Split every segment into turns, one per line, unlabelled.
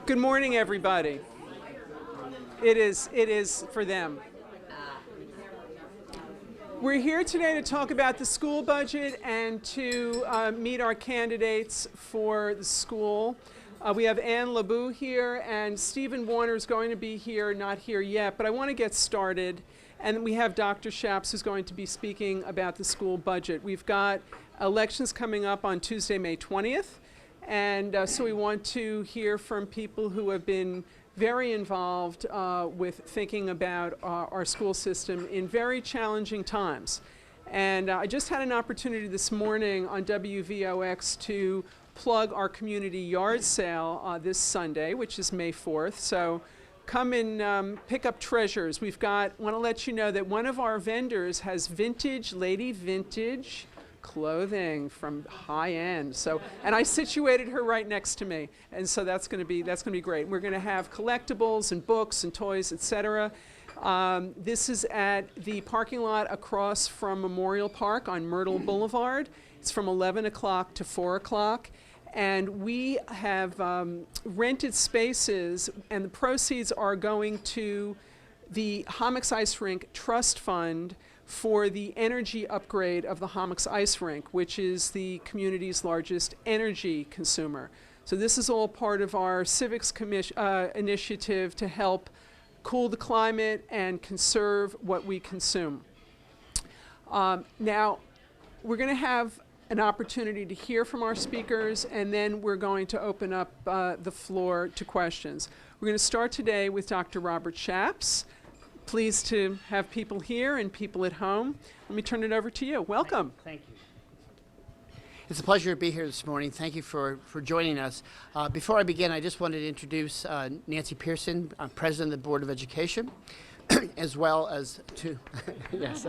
Good morning, everybody. It is for them. We're here today to talk about the school budget and to meet our candidates for the school. We have Ann LeBou here, and Stephen Warner is going to be here, not here yet, but I want to get started. And we have Dr. Shaps, who's going to be speaking about the school budget. We've got elections coming up on Tuesday, May 20th. And so we want to hear from people who have been very involved with thinking about our school system in very challenging times. And I just had an opportunity this morning on WVOX to plug our community yard sale this Sunday, which is May 4th. So come and pick up treasures. Want to let you know that one of our vendors has Lady Vintage clothing from high end. So, and I situated her right next to me, and so that's going to be great. We're going to have collectibles and books and toys, etc. This is at the parking lot across from Memorial Park on Myrtle Boulevard. It's from 11 o'clock to 4 o'clock. And we have rented spaces, and the proceeds are going to the Hommocks Ice Rink Trust Fund for the energy upgrade of the Hommocks Ice Rink, which is the community's largest energy consumer. So this is all part of our civics initiative to help cool the climate and conserve what we consume. Now, we're going to have an opportunity to hear from our speakers, and then we're going to open up the floor to questions. We're going to start today with Dr. Robert Shaps. Pleased to have people here and people at home. Let me turn it over to you. Welcome.
Thank you. It's a pleasure to be here this morning. Thank you for joining us. Before I begin, I just wanted to introduce Nancy Pearson, President of the Board of Education, as well as to, yes,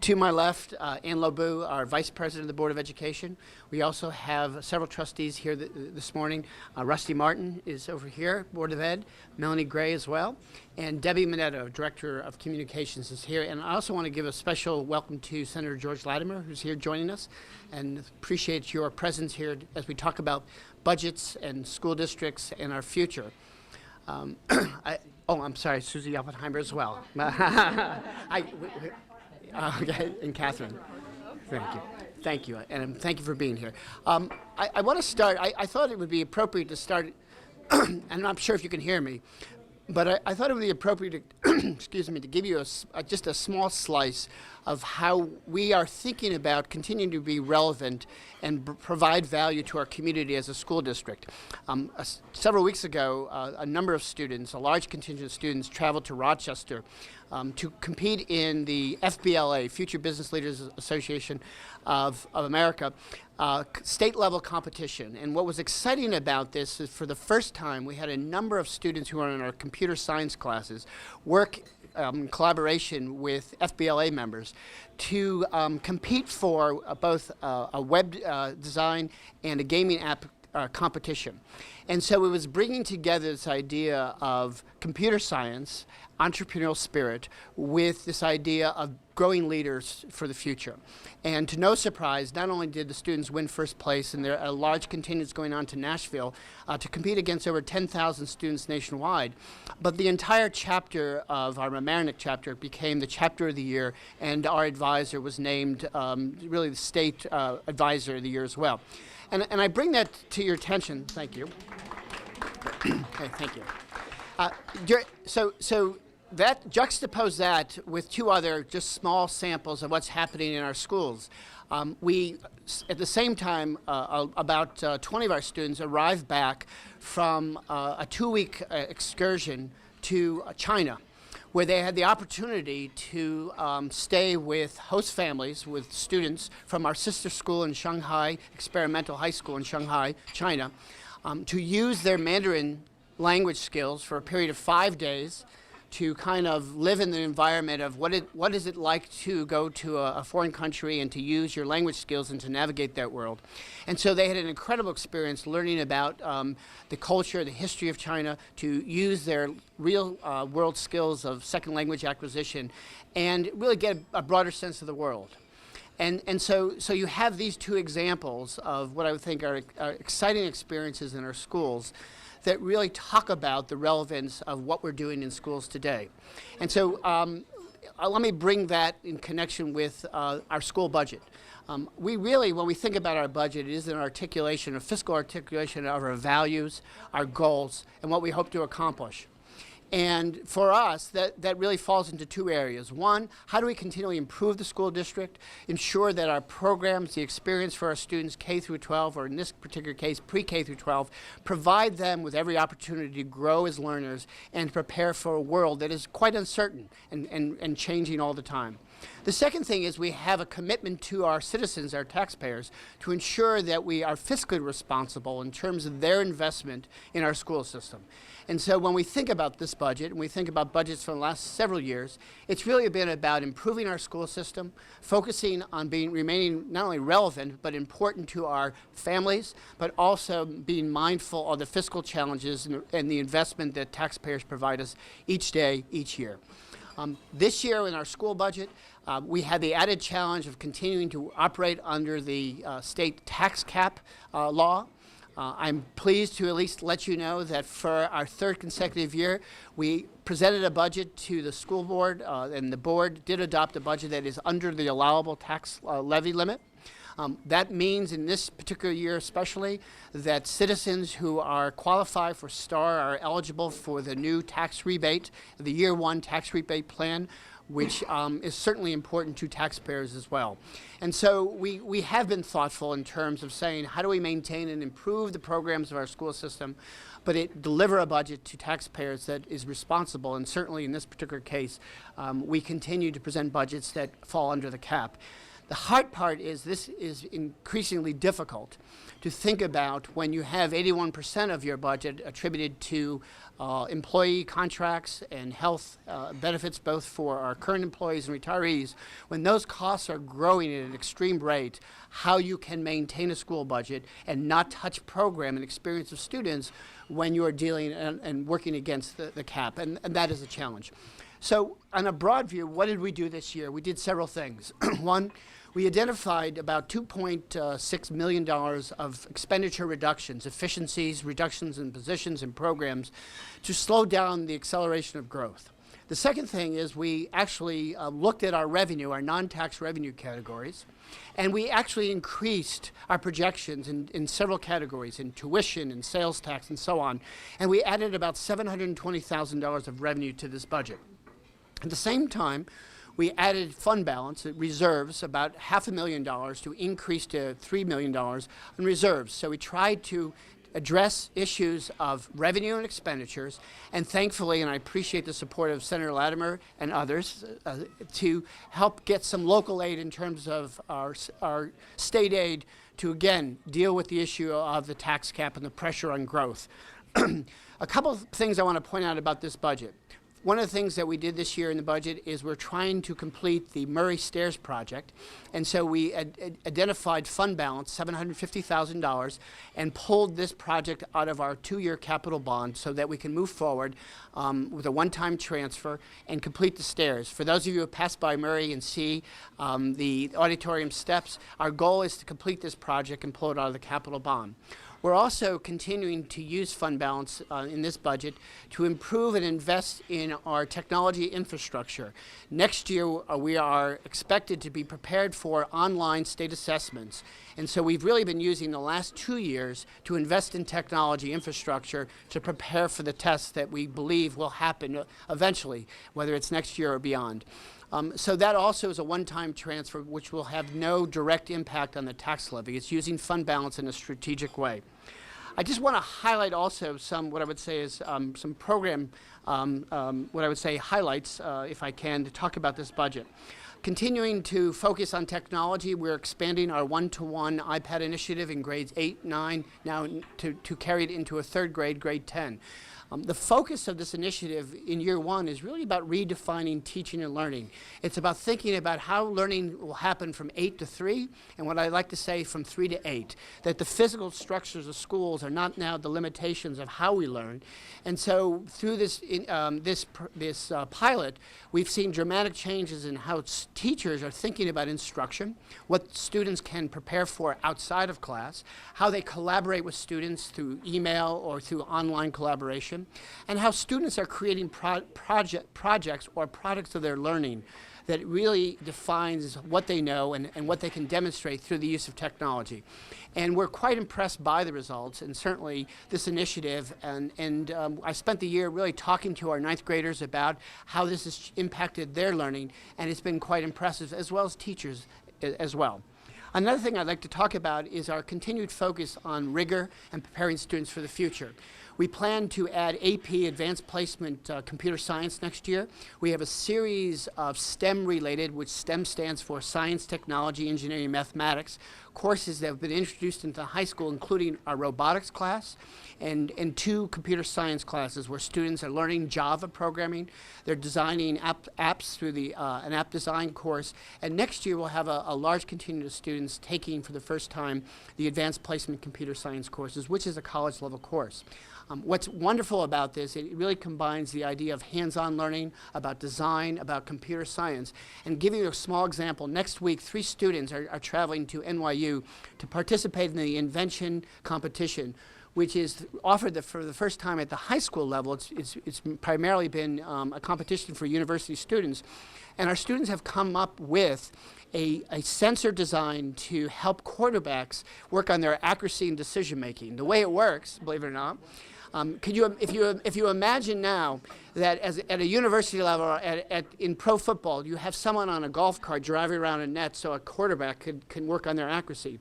to my left, Ann LeBou, our Vice President of the Board of Education. We also have several trustees here this morning. Rusty Martin is over here, Board of Ed. Melanie Gray as well. And Debbie Minetto, Director of Communications, is here. And I also want to give a special welcome to Senator George Latimer, who's here joining us, and appreciate your presence here as we talk about budgets and school districts and our future. I'm sorry, Susie Oppenheimer as well. Okay, and Catherine. Thank you, and thank you for being here. I want to start. I thought it would be appropriate to start. And I'm not sure if you can hear me, but I thought it would be appropriate to, excuse me, to give you just a small slice of how we are thinking about continuing to be relevant and provide value to our community as a school district. Several weeks ago, a number of students, a large contingent of students, traveled to Rochester to compete in the FBLA, Future Business Leaders Association of America, state-level competition. And what was exciting about this is for the first time, we had a number of students who are in our computer science classes work in collaboration with FBLA members to compete for both a web design and a gaming app competition. And so it was bringing together this idea of computer science, entrepreneurial spirit, with this idea of growing leaders for the future. And to no surprise, not only did the students win first place, and there are a large contingents going on to Nashville to compete against over 10,000 students nationwide, but the entire chapter of our Mamaroneck chapter became the chapter of the year, and our advisor was named really the state advisor of the year as well. And I bring that to your attention. Thank you. Okay, thank you. So that juxtapose that with two other just small samples of what's happening in our schools. We, at the same time, about 20 of our students arrived back from a 2-week excursion to China, where they had the opportunity to stay with host families, with students from our sister school in Shanghai, Experimental High School in Shanghai, China, to use their Mandarin language skills for a period of 5 days to kind of live in the environment of what is it like to go to a foreign country and to use your language skills and to navigate that world. And so they had an incredible experience learning about the culture, the history of China, to use their real world skills of second language acquisition and really get a broader sense of the world. So you have these two examples of what I would think are exciting experiences in our schools that really talk about the relevance of what we're doing in schools today. And so let me bring that in connection with our school budget. We really, when we think about our budget, it is an articulation, a fiscal articulation of our values, our goals, and what we hope to accomplish. And for us, that really falls into two areas. One, how do we continually improve the school district, ensure that our programs, the experience for our students K through 12, or in this particular case, pre-K through 12, provide them with every opportunity to grow as learners and prepare for a world that is quite uncertain and changing all the time. The second thing is we have a commitment to our citizens, our taxpayers, to ensure that we are fiscally responsible in terms of their investment in our school system. And so when we think about this budget, and we think about budgets for the last several years, it's really been about improving our school system, focusing on remaining not only relevant, but important to our families, but also being mindful of the fiscal challenges and the investment that taxpayers provide us each day, each year. This year in our school budget, we had the added challenge of continuing to operate under the state tax cap law. I'm pleased to at least let you know that for our third consecutive year, we presented a budget to the school board, and the board did adopt a budget that is under the allowable tax levy limit. That means in this particular year especially that citizens who are qualified for STAR are eligible for the new tax rebate, the year one tax rebate plan, which is certainly important to taxpayers as well. And so we have been thoughtful in terms of saying how do we maintain and improve the programs of our school system, but deliver a budget to taxpayers that is responsible. And certainly in this particular case, we continue to present budgets that fall under the cap. The hard part is this is increasingly difficult to think about when you have 81% of your budget attributed to employee contracts and health benefits, both for our current employees and retirees. When those costs are growing at an extreme rate, how you can maintain a school budget and not touch program and experience of students when you are dealing and working against the cap, and that is a challenge. So on a broad view, what did we do this year? We did several things. One, we identified about $2.6 million of expenditure reductions, efficiencies, reductions in positions and programs to slow down the acceleration of growth. The second thing is we actually looked at our revenue, our non-tax revenue categories, and we actually increased our projections in several categories, in tuition and sales tax and so on, and we added about $720,000 of revenue to this budget. At the same time, we added fund balance, reserves, about $500,000 to increase to $3 million in reserves. So we tried to address issues of revenue and expenditures, and thankfully, and I appreciate the support of Senator Latimer and others, to help get some local aid in terms of our state aid to, again, deal with the issue of the tax cap and the pressure on growth. A couple of things I want to point out about this budget. One of the things that we did this year in the budget is we're trying to complete the Murray Stairs project, and so we identified fund balance, $750,000, and pulled this project out of our 2-year capital bond so that we can move forward with a one-time transfer and complete the stairs. For those of you who have passed by Murray and see the auditorium steps, our goal is to complete this project and pull it out of the capital bond. We're also continuing to use fund balance in this budget to improve and invest in our technology infrastructure. Next year, we are expected to be prepared for online state assessments. And so we've really been using the last 2 years to invest in technology infrastructure to prepare for the tests that we believe will happen eventually, whether it's next year or beyond. So that also is a one-time transfer which will have no direct impact on the tax levy. It's using fund balance in a strategic way. I just want to highlight also what I would say is some program, what I would say highlights, if I can, to talk about this budget. Continuing to focus on technology, we're expanding our one-to-one iPad initiative in grades 8, 9, now to carry it into a third grade, grade 10. The focus of this initiative in year one is really about redefining teaching and learning. It's about thinking about how learning will happen from 8 to 3, and what I like to say from 3 to 8, that the physical structures of schools are not now the limitations of how we learn. And so through this pilot, we've seen dramatic changes in how teachers are thinking about instruction, what students can prepare for outside of class, how they collaborate with students through email or through online collaboration, and how students are creating projects or products of their learning that really defines what they know and what they can demonstrate through the use of technology. And we're quite impressed by the results, and certainly this initiative, and I spent the year really talking to our ninth graders about how this has impacted their learning, and it's been quite impressive, as well as teachers as well. Another thing I'd like to talk about is our continued focus on rigor and preparing students for the future. We plan to add AP, Advanced Placement Computer Science next year. We have a series of STEM-related, which STEM stands for Science, Technology, Engineering, and Mathematics, courses that have been introduced into high school, including our robotics class and 2 computer science classes where students are learning Java programming. They're designing apps through an app design course. And next year we'll have a large contingent of students taking for the first time the Advanced Placement Computer Science courses, which is a college-level course. What's wonderful about this, it really combines the idea of hands-on learning, about design, about computer science. And giving you a small example, next week 3 students are traveling to NYU to participate in the invention competition, which is offered for the first time at the high school level. It's primarily been a competition for university students. And our students have come up with a sensor design to help quarterbacks work on their accuracy and decision making. The way it works, believe it or not, if you imagine now that at a university level or in pro football, you have someone on a golf cart driving around a net so a quarterback can work on their accuracy.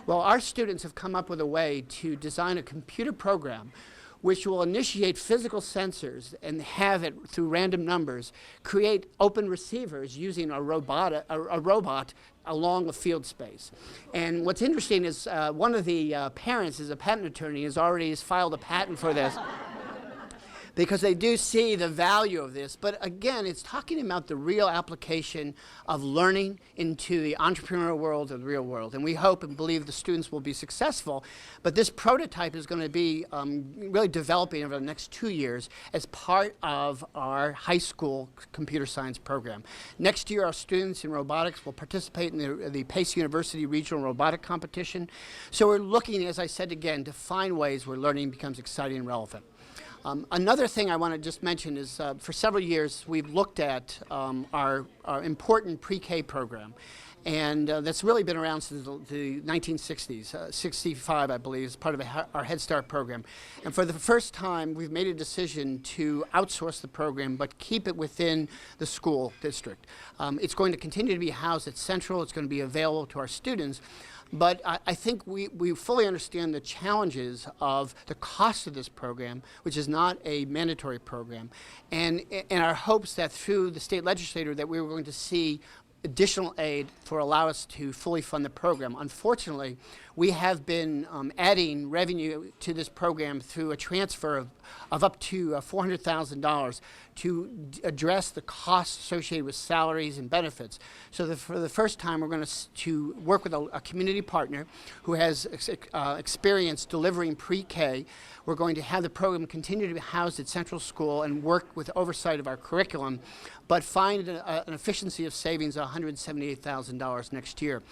Well, our students have come up with a way to design a computer program which will initiate physical sensors and have it, through random numbers, create open receivers using a robot along a field space. And what's interesting is one of the parents is a patent attorney, has already filed a patent for this. Because they do see the value of this. But again, it's talking about the real application of learning into the entrepreneurial world and the real world. And we hope and believe the students will be successful. But this prototype is going to be really developing over the next 2 years as part of our high school computer science program. Next year, our students in robotics will participate in the Pace University Regional Robotic Competition. So we're looking, as I said again, to find ways where learning becomes exciting and relevant. Another thing I want to just mention is for several years we've looked at our important pre-K program. And that's really been around since the 1960s, 65 I believe, is part of our Head Start program. And for the first time we've made a decision to outsource the program but keep it within the school district. It's going to continue to be housed at Central, it's going to be available to our students. But I think we fully understand the challenges of the cost of this program, which is not a mandatory program, and our hopes that through the state legislature that we were going to see additional aid for allow us to fully fund the program. Unfortunately, we have been adding revenue to this program through a transfer of up to $400,000 to address the costs associated with salaries and benefits. So for the first time, we're going to work with a community partner who has experience delivering pre-K. We're going to have the program continue to be housed at Central School and work with oversight of our curriculum, but find an efficiency of savings of $178,000 next year.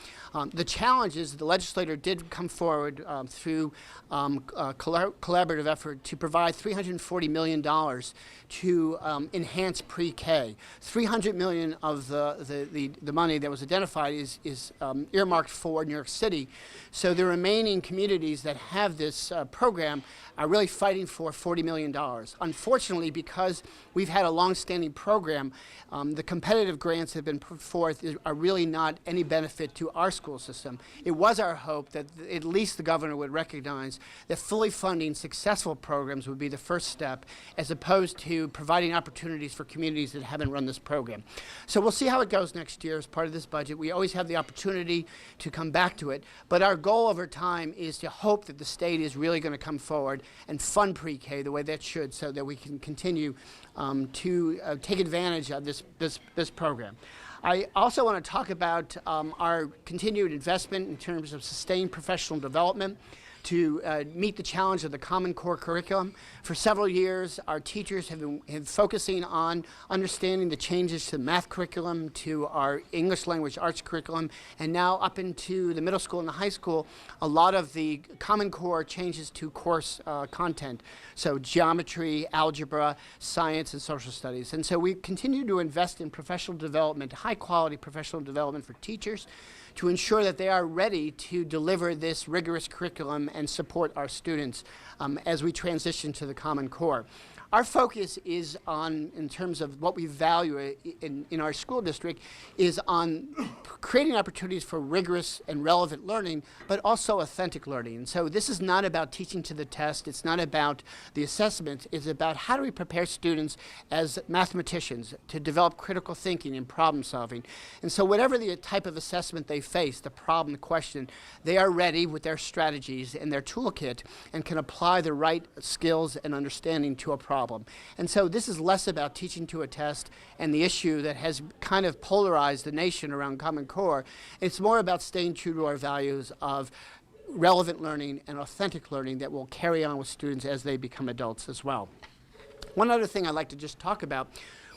The challenge is the legislator did come forward through a collaborative effort to provide $340 million to enhance pre-K. $300 million of the money that was identified is earmarked for New York City. So the remaining communities that have this program are really fighting for $40 million. Unfortunately, because we've had a long-standing program, the competitive grants that have been put forth are really not any benefit to our school system. It was our hope that at least the governor would recognize that fully funding successful programs would be the first step, as opposed to providing opportunities for communities that haven't run this program. So we'll see how it goes next year as part of this budget. We always have the opportunity to come back to it, but our goal over time is to hope that the state is really going to come forward and fund pre-K the way that should, so that we can continue to take advantage of this program. I also want to talk about our continued investment in terms of sustained professional development. to meet the challenge of the Common Core curriculum. For several years, our teachers have been focusing on understanding the changes to the math curriculum, to our English language arts curriculum, and now up into the middle school and the high school, a lot of the Common Core changes to course content. So geometry, algebra, science, and social studies. And so we continue to invest in professional development, high quality professional development for teachers, to ensure that they are ready to deliver this rigorous curriculum and support our students as we transition to the Common Core. Our focus is on, in terms of what we value in our school district, is on creating opportunities for rigorous and relevant learning, but also authentic learning. And so this is not about teaching to the test. It's not about the assessment. It's about how do we prepare students as mathematicians to develop critical thinking and problem solving. And so whatever the type of assessment they face, the problem, the question, they are ready with their strategies and their toolkit and can apply the right skills and understanding to a problem. And so this is less about teaching to a test and the issue that has kind of polarized the nation around Common Core. It's more about staying true to our values of relevant learning and authentic learning that will carry on with students as they become adults as well. One other thing I'd like to just talk about,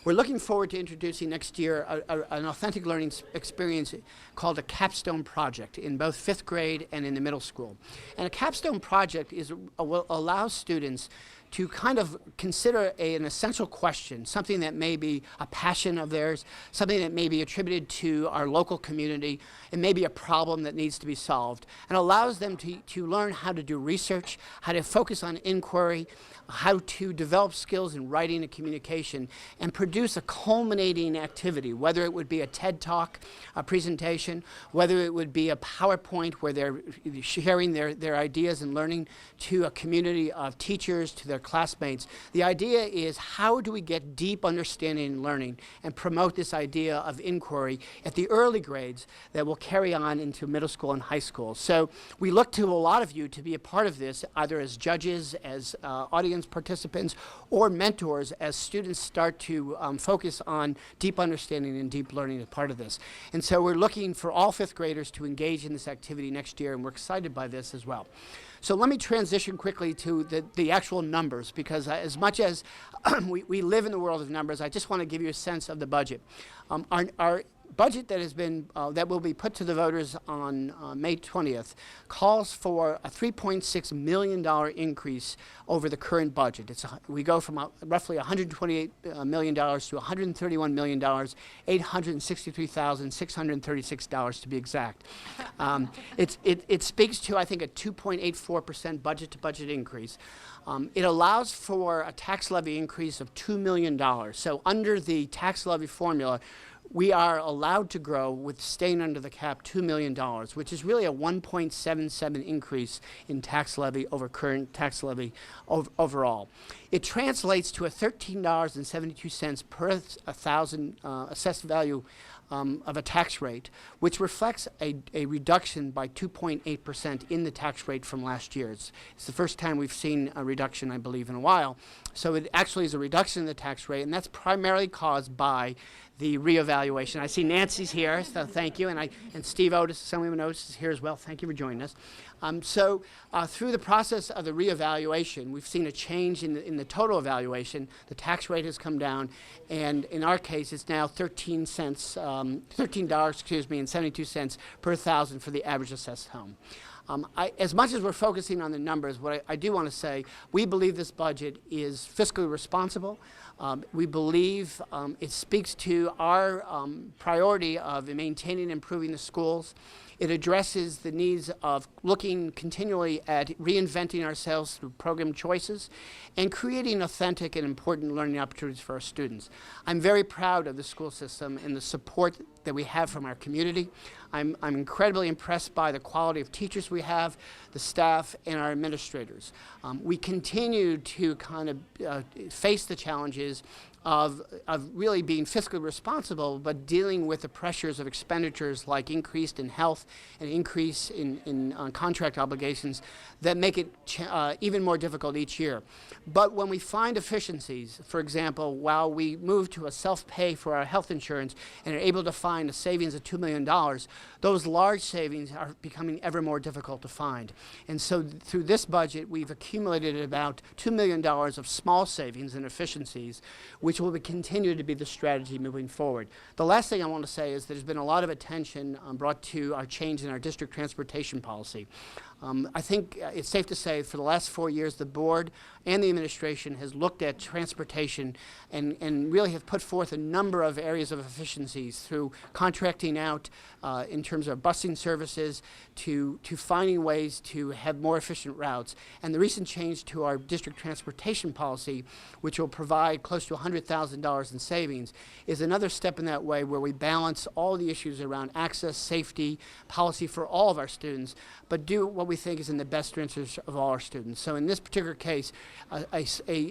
we're looking forward to introducing next year an authentic learning experience called a capstone project in both 5th grade and in the middle school. And a capstone project will allow students to kind of consider an essential question, something that may be a passion of theirs, something that may be attributed to our local community, and maybe a problem that needs to be solved, and allows them to learn how to do research, how to focus on inquiry, how to develop skills in writing and communication, and produce a culminating activity, whether it would be a TED Talk, a presentation, whether it would be a PowerPoint where they're sharing their ideas and learning to a community of teachers, to their classmates. The idea is, how do we get deep understanding and learning and promote this idea of inquiry at the early grades that will carry on into middle school and high school. So we look to a lot of you to be a part of this, either as judges, as audience participants, or mentors as students start to focus on deep understanding and deep learning as part of this. And so we're looking for all 5th graders to engage in this activity next year, and we're excited by this as well. So let me transition quickly to the actual numbers, because as much as we live in the world of numbers, I just want to give you a sense of the budget. Our budget that has been that will be put to the voters on May 20th calls for a $3.6 million increase over the current budget. We go from roughly $128 million to $131 million, $863,636 to be exact. It speaks to, I think, a 2.84% budget-to-budget increase. It allows for a tax levy increase of $2 million. So under the tax levy formula, we are allowed to grow with staying under the cap $2 million, which is really a 1.77 increase in tax levy over current tax levy overall. It translates to a $13.72 per 1,000 assessed value of a tax rate, which reflects a reduction by 2.8% in the tax rate from last year. It's the first time we've seen a reduction, I believe, in a while. So it actually is a reduction in the tax rate, and that's primarily caused by the reevaluation. I see Nancy's here, so thank you, and Steve Otis, Assemblyman Otis, is here as well. Thank you for joining us. Through the process of the reevaluation, we've seen a change in the total evaluation. The tax rate has come down, and in our case, it's now $13.72 per 1,000 for the average assessed home. As much as we're focusing on the numbers, what I do want to say, we believe this budget is fiscally responsible. We believe it speaks to our priority of maintaining and improving the schools. It addresses the needs of looking continually at reinventing ourselves through program choices and creating authentic and important learning opportunities for our students. I'm very proud of the school system and the support that we have from our community. I'm incredibly impressed by the quality of teachers we have, the staff, and our administrators. We continue to kind of face the challenges of really being fiscally responsible, but dealing with the pressures of expenditures like increase in health and increase in contract obligations that make it even more difficult each year. But when we find efficiencies, for example, while we move to a self-pay for our health insurance and are able to find a savings of $2 million, those large savings are becoming ever more difficult to find. And so through this budget, we've accumulated about $2 million of small savings and efficiencies, which will continue to be the strategy moving forward. The last thing I want to say is there's been a lot of attention brought to our change in our district transportation policy. I think it's safe to say for the last 4 years, the board and the administration has looked at transportation and really have put forth a number of areas of efficiencies through contracting out in terms of busing services to finding ways to have more efficient routes. And the recent change to our district transportation policy, which will provide close to $100,000 in savings, is another step in that way where we balance all the issues around access, safety, policy for all of our students, but do what we think is in the best interest of all our students. So in this particular case,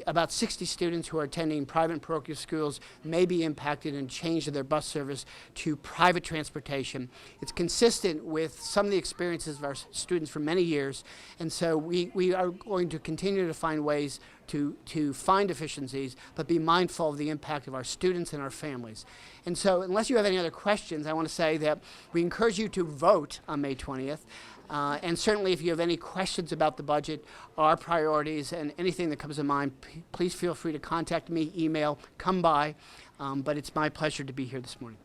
about 60 students who are attending private and parochial schools may be impacted and change their bus service to private transportation. It's consistent with some of the experiences of our students for many years, and so we are going to continue to find ways to find efficiencies, but be mindful of the impact of our students and our families. And so unless you have any other questions, I want to say that we encourage you to vote on May 20th. And certainly if you have any questions about the budget, our priorities, and anything that comes to mind, please feel free to contact me, email, come by. But it's my pleasure to be here this morning.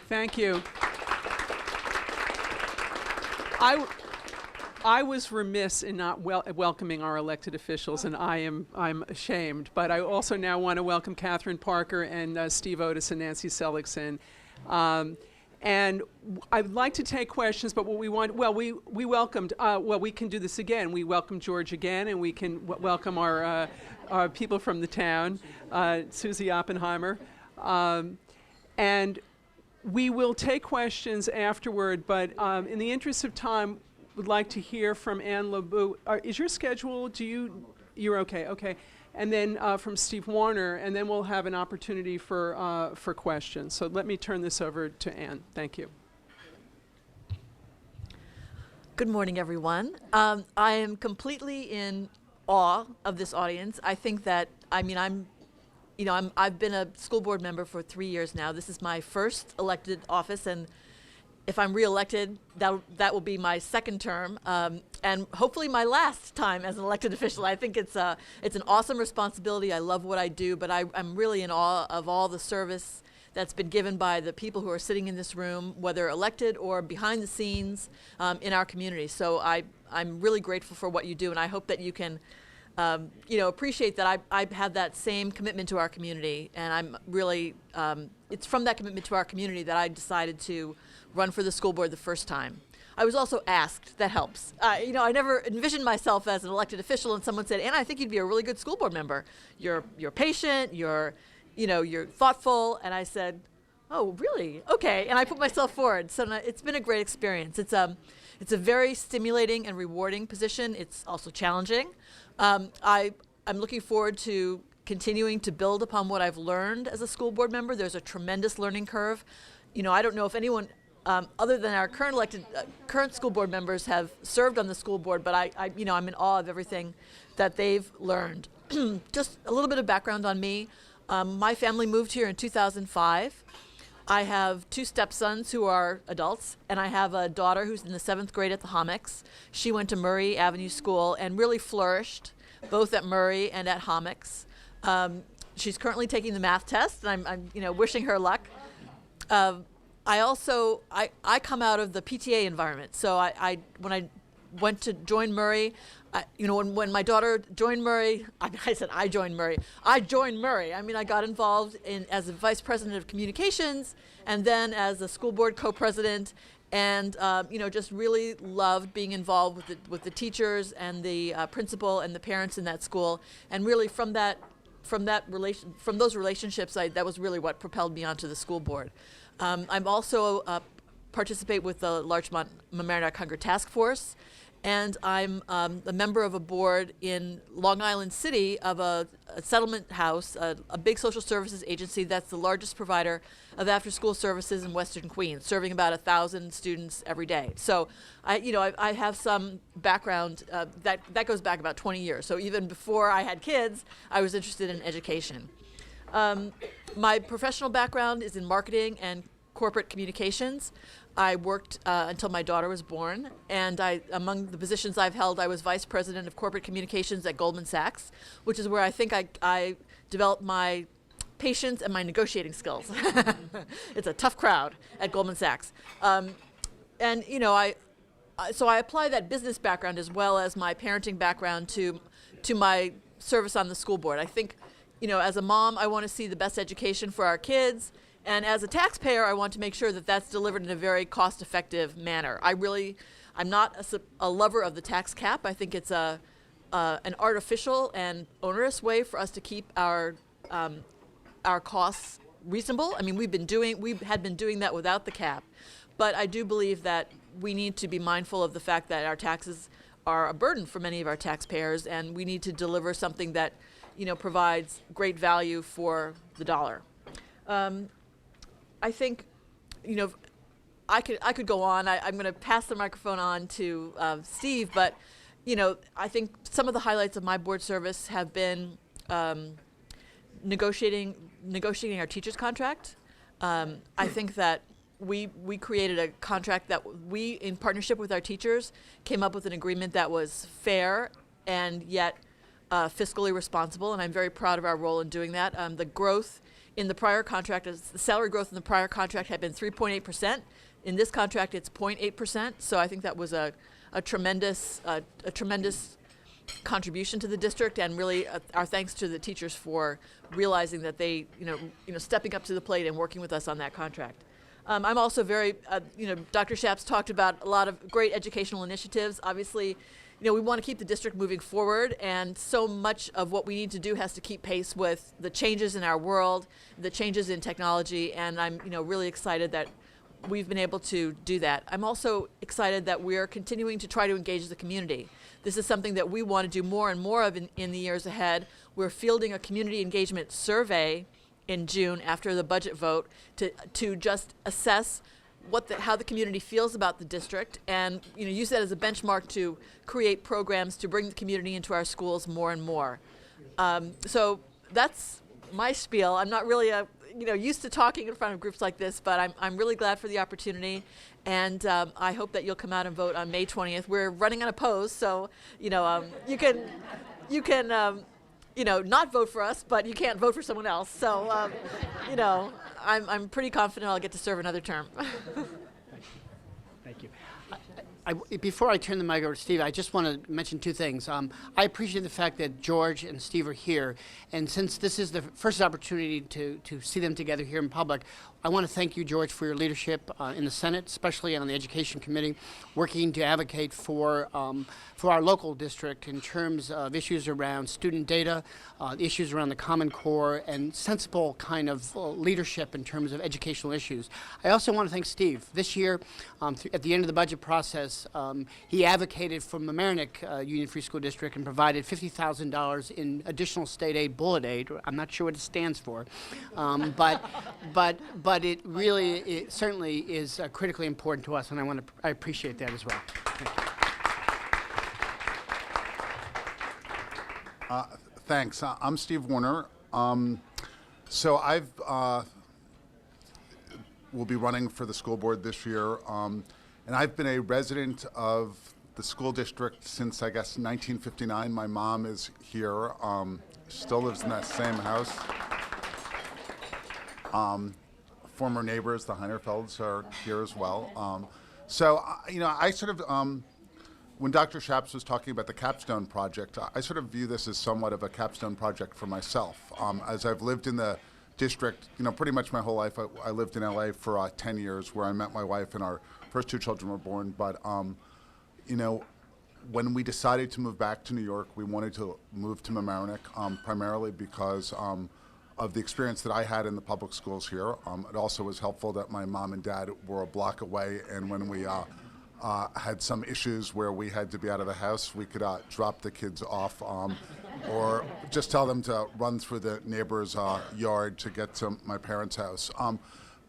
Thank you. I was remiss in not welcoming our elected officials, and I'm ashamed. But I also now want to welcome Catherine Parker and Steve Otis and Nancy Seligson. And I'd like to take questions, but what we want, well, we welcomed, we can do this again. We welcome George again, and we can welcome our people from the town, Susie Oppenheimer. And we will take questions afterward, but in the interest of time, would like to hear from Ann LeBeau. Is your schedule, you're okay, okay. And then from Steve Warner, and then we'll have an opportunity for questions. So let me turn this over to Ann. Thank you.
Good morning, everyone. I am completely in awe of this audience. I think that, I've been a school board member for 3 years now. This is my first elected office, and if I'm reelected, that will be my second term, and hopefully my last time as an elected official. I think it's an awesome responsibility. I love what I do, but I'm really in awe of all the service that's been given by the people who are sitting in this room, whether elected or behind the scenes in our community. So I'm really grateful for what you do, and I hope that you can appreciate that I've had that same commitment to our community, and I'm really, it's from that commitment to our community that I decided to run for the school board the first time. I was also asked. That helps. I never envisioned myself as an elected official, and someone said, "Anna, I think you'd be a really good school board member. You're patient. You're thoughtful." And I said, "Oh, really? Okay." And I put myself forward. So it's been a great experience. It's a very stimulating and rewarding position. It's also challenging. I'm looking forward to continuing to build upon what I've learned as a school board member. There's a tremendous learning curve. I don't know if anyone other than our current school board members have served on the school board, but I'm in awe of everything that they've learned. Just a little bit of background on me. My family moved here in 2005. I have 2 stepsons who are adults, and I have a daughter who's in the 7th grade at the Hommocks. She went to Murray Avenue School and really flourished, both at Murray and at Hommocks. She's currently taking the math test, and I'm wishing her luck. I come out of the PTA environment, so when I went to join Murray, when my daughter joined Murray, I said I joined Murray. I joined Murray. I got involved as a vice president of communications, and then as a school board co-president, and just really loved being involved with the teachers and the principal and the parents in that school, and really from those relationships, that was really what propelled me onto the school board. I'm also participate with the Larchmont Mamaroneck Hunger Task Force, and I'm a member of a board in Long Island City of a settlement house, a big social services agency that's the largest provider of after-school services in Western Queens, serving about 1,000 students every day. So, I have some background that goes back about 20 years. So even before I had kids, I was interested in education. My professional background is in marketing and corporate communications. I worked until my daughter was born, and among the positions I've held, I was vice president of corporate communications at Goldman Sachs, which is where I think I developed my patience and my negotiating skills. It's a tough crowd at Goldman Sachs. So I apply that business background as well as my parenting background to my service on the school board. I think, as a mom, I want to see the best education for our kids. And as a taxpayer, I want to make sure that that's delivered in a very cost-effective manner. I'm not a lover of the tax cap. I think it's an artificial and onerous way for us to keep our costs reasonable. I mean, we had been doing that without the cap, but I do believe that we need to be mindful of the fact that our taxes are a burden for many of our taxpayers, and we need to deliver something that, provides great value for the dollar. I think, I could go on. I'm going to pass the microphone on to Steve, but, I think some of the highlights of my board service have been negotiating our teachers' contract. I think that we created a contract that we, in partnership with our teachers, came up with an agreement that was fair and yet fiscally responsible, and I'm very proud of our role in doing that. The growth in the prior contract, the salary growth in the prior contract had been 3.8%. In this contract, it's 0.8%. So I think that was a tremendous contribution to the district, and really our thanks to the teachers for realizing that they, stepping up to the plate and working with us on that contract. I'm also very, Dr. Schaps talked about a lot of great educational initiatives. Obviously, we want to keep the district moving forward, and so much of what we need to do has to keep pace with the changes in our world, the changes in technology, and I'm, really excited that we've been able to do that. I'm also excited that we're continuing to try to engage the community. This is something that we want to do more and more of in the years ahead. We're fielding a community engagement survey in June after the budget vote to just assess how the community feels about the district, and use that as a benchmark to create programs to bring the community into our schools more and more. So that's my spiel. I'm not really used to talking in front of groups like this, but I'm really glad for the opportunity, and I hope that you'll come out and vote on May 20th. We're running unopposed, so you can not vote for us, but you can't vote for someone else. So I'm pretty confident I'll get to serve another term.
Thank you. Before I turn the mic over to Steve, I just want to mention two things. I appreciate the fact that George and Steve are here, and since this is the first opportunity to see them together here in public, I want to thank you, George, for your leadership in the Senate, especially on the Education Committee, working to advocate for our local district in terms of issues around student data, issues around the Common Core, and sensible kind of leadership in terms of educational issues. I also want to thank Steve. This year, at the end of the budget process, he advocated for Mamaroneck Union Free School District and provided $50,000 in additional state aid, bullet aid. I'm not sure what it stands for, but it certainly is critically important to us, and I appreciate that as well. Thank you.
Thanks. I'm Steve Warner. So I've will be running for the school board this year, and I've been a resident of the school district since, I guess, 1959. My mom is here, still lives in that same house. Former neighbors, the Heinerfelds, are here as well. I sort of, when Dr. Schaps was talking about the capstone project, I sort of view this as somewhat of a capstone project for myself. As I've lived in the district, pretty much my whole life. I lived in LA for 10 years, where I met my wife and our first two children were born. But, when we decided to move back to New York, we wanted to move to Mamaroneck, primarily because of the experience that I had in the public schools here. It also was helpful that my mom and dad were a block away, and when we had some issues where we had to be out of the house, we could drop the kids off or just tell them to run through the neighbor's yard to get to my parents' house.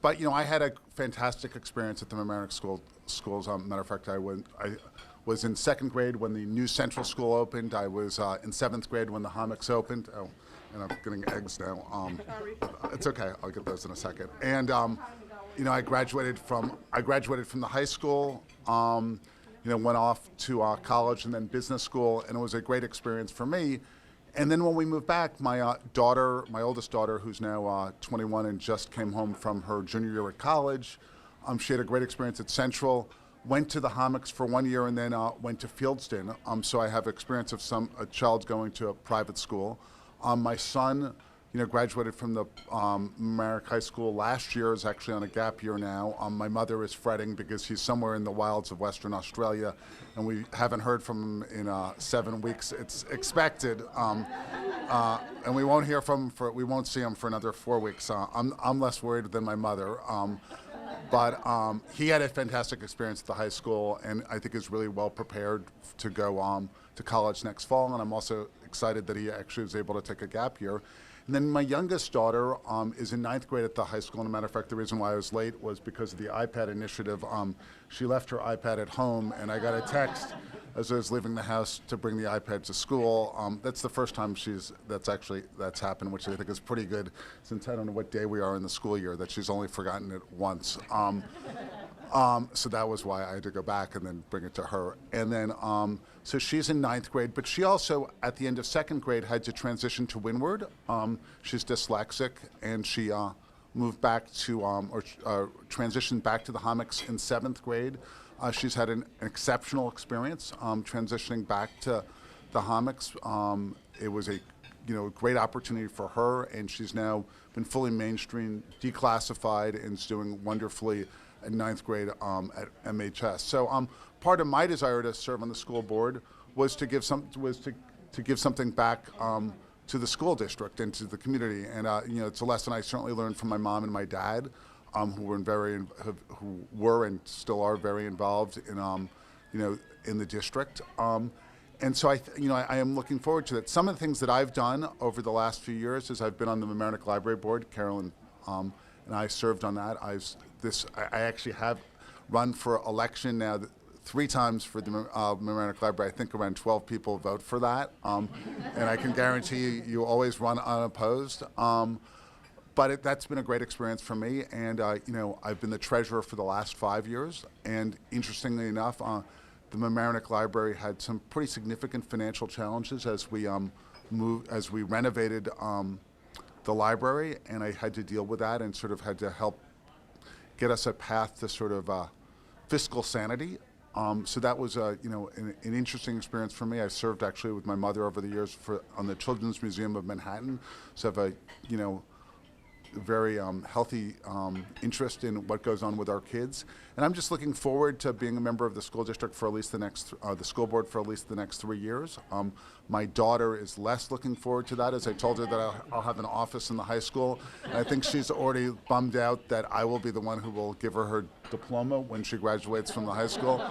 But I had a fantastic experience at the Mamaroneck schools. Matter of fact, I was in 2nd grade when the new Central School opened. I was in 7th grade when the Hammocks opened. Oh, and I'm getting eggs now. It's okay. I'll get those in a second. And I graduated from the high school. Went off to college and then business school, and it was a great experience for me. And then when we moved back, my oldest daughter, who's now 21 and just came home from her junior year at college, she had a great experience at Central, went to the Hammocks for 1 year, and then went to Fieldston. So I have experience of a child going to a private school. My son, graduated from the Mamaroneck High School last year, is actually on a gap year now. My mother is fretting because he's somewhere in the wilds of Western Australia, and we haven't heard from him in 7 weeks. It's expected, and we won't we won't see him for another 4 weeks. I'm less worried than my mother. But he had a fantastic experience at the high school, and I think is really well prepared to go to college next fall. And I'm also excited that he actually was able to take a gap year. And then my youngest daughter is in 9th grade at the high school. And a matter of fact, the reason why I was late was because of the iPad initiative. She left her iPad at home, and I got a text as I was leaving the house to bring the iPad to school. That's the first time that's happened, which I think is pretty good, since I don't know what day we are in the school year, that she's only forgotten it once. So that was why I had to go back and then bring it to her. And then, so she's in 9th grade, but she also, at the end of 2nd grade, had to transition to Windward. She's dyslexic, and she moved back to, transitioned back to the Hammocks in 7th grade. She's had an exceptional experience transitioning back to the Hammocks. It was a great opportunity for her, and she's now been fully mainstream, declassified, and is doing wonderfully in 9th grade at MHS. So part of my desire to serve on the school board was to give something back to the school district and to the community. And it's a lesson I certainly learned from my mom and my dad, who were and still are very involved in in the district. And so I am looking forward to that. Some of the things that I've done over the last few years is I've been on the Mamaroneck Library Board. Carolyn and I served on that. I actually have run for election now 3 times for the Mamaroneck Library. I think around 12 people vote for that, and I can guarantee you always run unopposed. But that's been a great experience for me, and I've been the treasurer for the last 5 years. And interestingly enough, the Mamaroneck Library had some pretty significant financial challenges as we renovated the library, and I had to deal with that and sort of had to help get us a path to sort of fiscal sanity. So that was an interesting experience for me. I served actually with my mother over the years on the Children's Museum of Manhattan, so I have a very healthy interest in what goes on with our kids. And I'm just looking forward to being a member of the school district for at least the school board for at least the next 3 years. My daughter is less looking forward to that, as I told her that I'll have an office in the high school. And I think she's already bummed out that I will be the one who will give her diploma when she graduates from the high school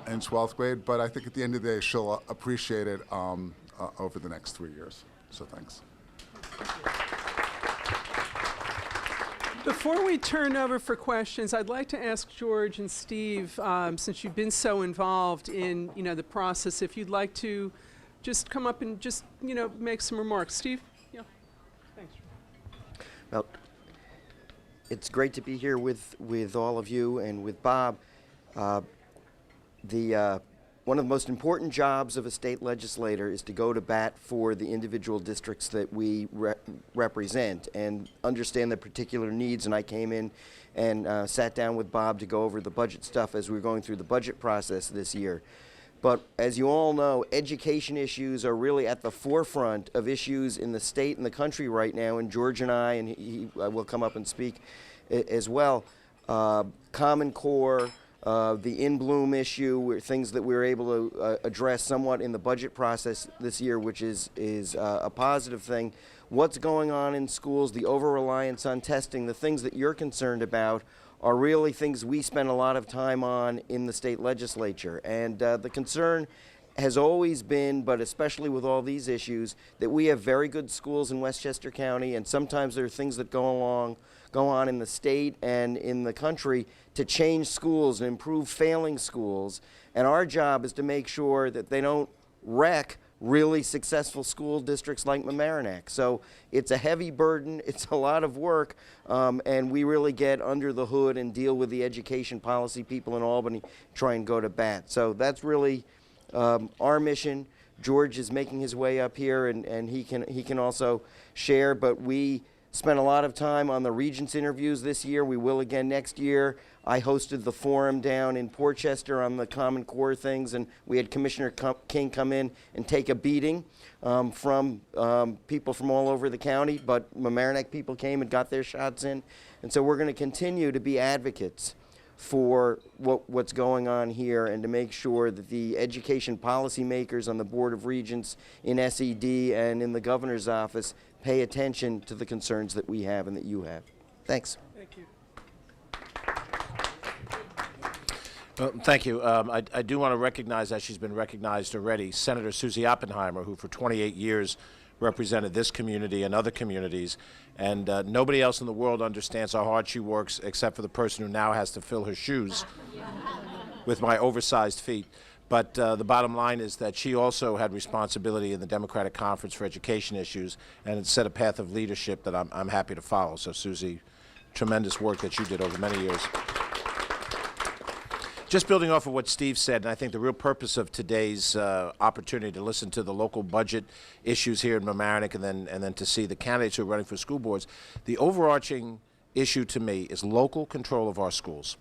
in 12th grade. But I think at the end of the day, she'll appreciate it over the next 3 years. So thanks.
Before we turn over for questions, I'd like to ask George and Steve, since you've been so involved in the process, if you'd like to just come up and just make some remarks. Steve? Yeah. Thanks.
Well, it's great to be here with all of you and with Bob. One of the most important jobs of a state legislator is to go to bat for the individual districts that we represent and understand the particular needs. And I came in and sat down with Bob to go over the budget stuff as we were going through the budget process this year. But as you all know, education issues are really at the forefront of issues in the state and the country right now. And George and I, and he will come up and speak as well, Common Core, the in-bloom issue, were things that we were able to address somewhat in the budget process this year, which is a positive thing. What's going on in schools, the over-reliance on testing, the things that you're concerned about are really things we spend a lot of time on in the state legislature. And the concern has always been, but especially with all these issues, that we have very good schools in Westchester County, and sometimes there are things that go on in the state and in the country to change schools and improve failing schools. And our job is to make sure that they don't wreck really successful school districts like Mamaroneck. So it's a heavy burden, it's a lot of work, and we really get under the hood and deal with the education policy people in Albany, try and go to bat. So that's really our mission. George is making his way up here, and he can also share, but we spent a lot of time on the Regents interviews this year. We will again next year. I hosted the forum down in Portchester on the Common Core things, and we had Commissioner King come in and take a beating from people from all over the county, but Mamaroneck people came and got their shots in. And so we're going to continue to be advocates for what's going on here, and to make sure that the education policymakers on the Board of Regents, in SED, and in the governor's office pay attention to the concerns that we have and that you have. Thanks.
Thank you.
Thank you. I do want to recognize, as she's been recognized already, Senator Susie Oppenheimer, who for 28 years represented this community and other communities, and nobody else in the world understands how hard she works except for the person who now has to fill her shoes with my oversized feet. But the bottom line is that she also had responsibility in the Democratic Conference for Education Issues, and it set a path of leadership that I'm happy to follow. So Susie, tremendous work that you did over many years. Just building off of what Steve said, and I think the real purpose of today's opportunity to listen to the local budget issues here in Mamaroneck, and then to see the candidates who are running for school boards, the overarching issue to me is local control of our schools.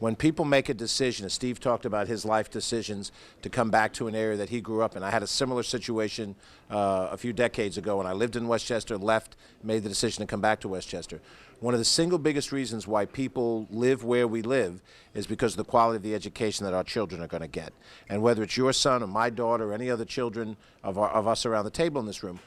When people make a decision, as Steve talked about his life decisions to come back to an area that he grew up in. I had a similar situation a few decades ago when I lived in Westchester, left, made the decision to come back to Westchester. One of the single biggest reasons why people live where we live is because of the quality of the education that our children are going to get. And whether it's your son or my daughter or any other children of us around the table in this room,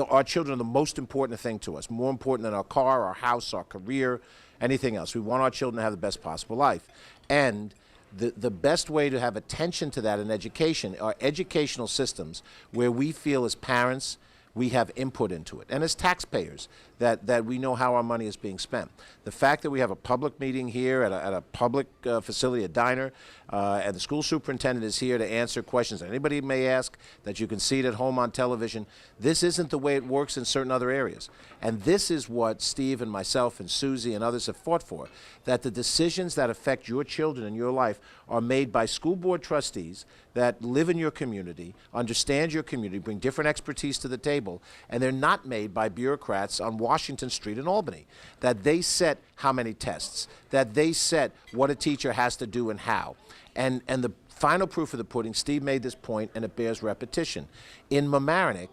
our children are the most important thing to us, more important than our car, our house, our career, anything else. We want our children to have the best possible life. And the best way to have attention to that in education are educational systems where we feel as parents we have input into it, and as taxpayers that we know how our money is being spent. The fact that we have a public meeting here at a public facility, a diner, and the school superintendent is here to answer questions that anybody may ask, that you can see it at home on television. This isn't the way it works in certain other areas. And this is what Steve and myself and Susie and others have fought for, that the decisions that affect your children and your life are made by school board trustees that live in your community, understand your community, bring different expertise to the table, and they're not made by bureaucrats on Washington Street in Albany, that they set how many tests, that they set what a teacher has to do and how. And the final proof of the pudding, Steve made this point, and it bears repetition. In Mamaroneck,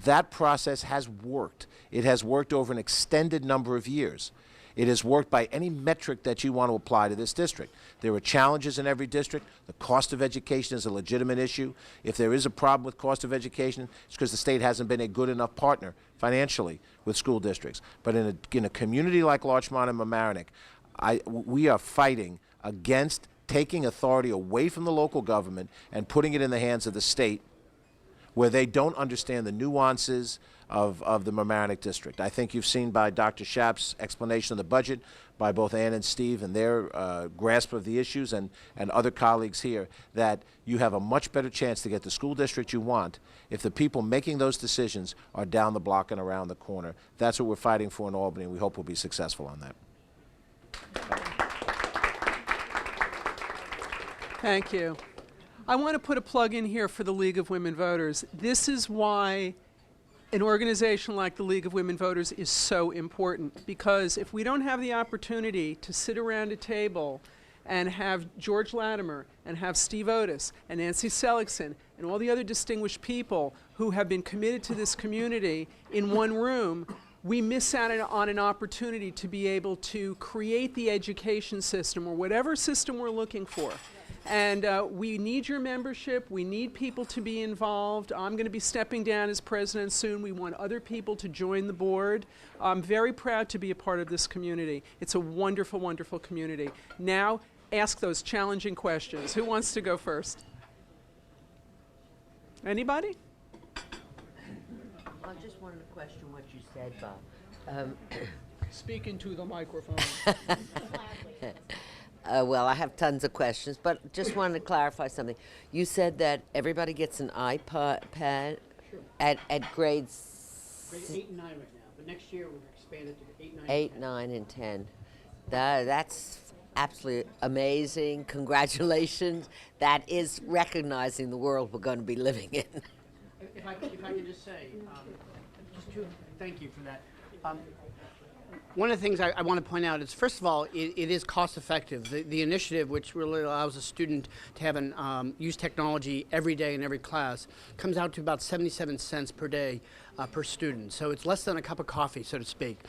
that process has worked. It has worked over an extended number of years. It has worked by any metric that you want to apply to this district. There are challenges in every district. The cost of education is a legitimate issue. If there is a problem with cost of education, it's because the state hasn't been a good enough partner financially with school districts. But in a community like Larchmont and Mamaroneck, we are fighting against taking authority away from the local government and putting it in the hands of the state, where they don't understand the nuances of the Mamaroneck district. I think you've seen by Dr. Schaap's explanation of the budget, by both Ann and Steve and their grasp of the issues, and other colleagues here, that you have a much better chance to get the school district you want if the people making those decisions are down the block and around the corner. That's what we're fighting for in Albany, and we hope we'll be successful on that.
Thank you. I want to put a plug in here for the League of Women Voters. This is why an organization like the League of Women Voters is so important, because if we don't have the opportunity to sit around a table and have George Latimer and have Steve Otis and Nancy Seligson and all the other distinguished people who have been committed to this community in one room, we miss out on an opportunity to be able to create the education system or whatever system we're looking for And we need your membership. We need people to be involved. I'm going to be stepping down as president soon. We want other people to join the board. I'm very proud to be a part of this community. It's a wonderful, wonderful community. Now, ask those challenging questions. Who wants to go first? Anybody?
I just wanted to question what you said, Bob.
Speak into the microphone.
Well, I have tons of questions, but just wanted to clarify something. You said that everybody gets an iPad at grades
Grade 8 and 9 right now, but next year we're expanded to 8, 9,
8, 9, and 10. That's absolutely amazing. Congratulations. That is recognizing the world we're going to be living in.
If I could just say, thank you for that. One of the things I want to point out is, first of all, it is cost effective. The initiative, which really allows a student to have use technology every day in every class, comes out to about 77 cents per day per student. So it's less than a cup of coffee, so to speak.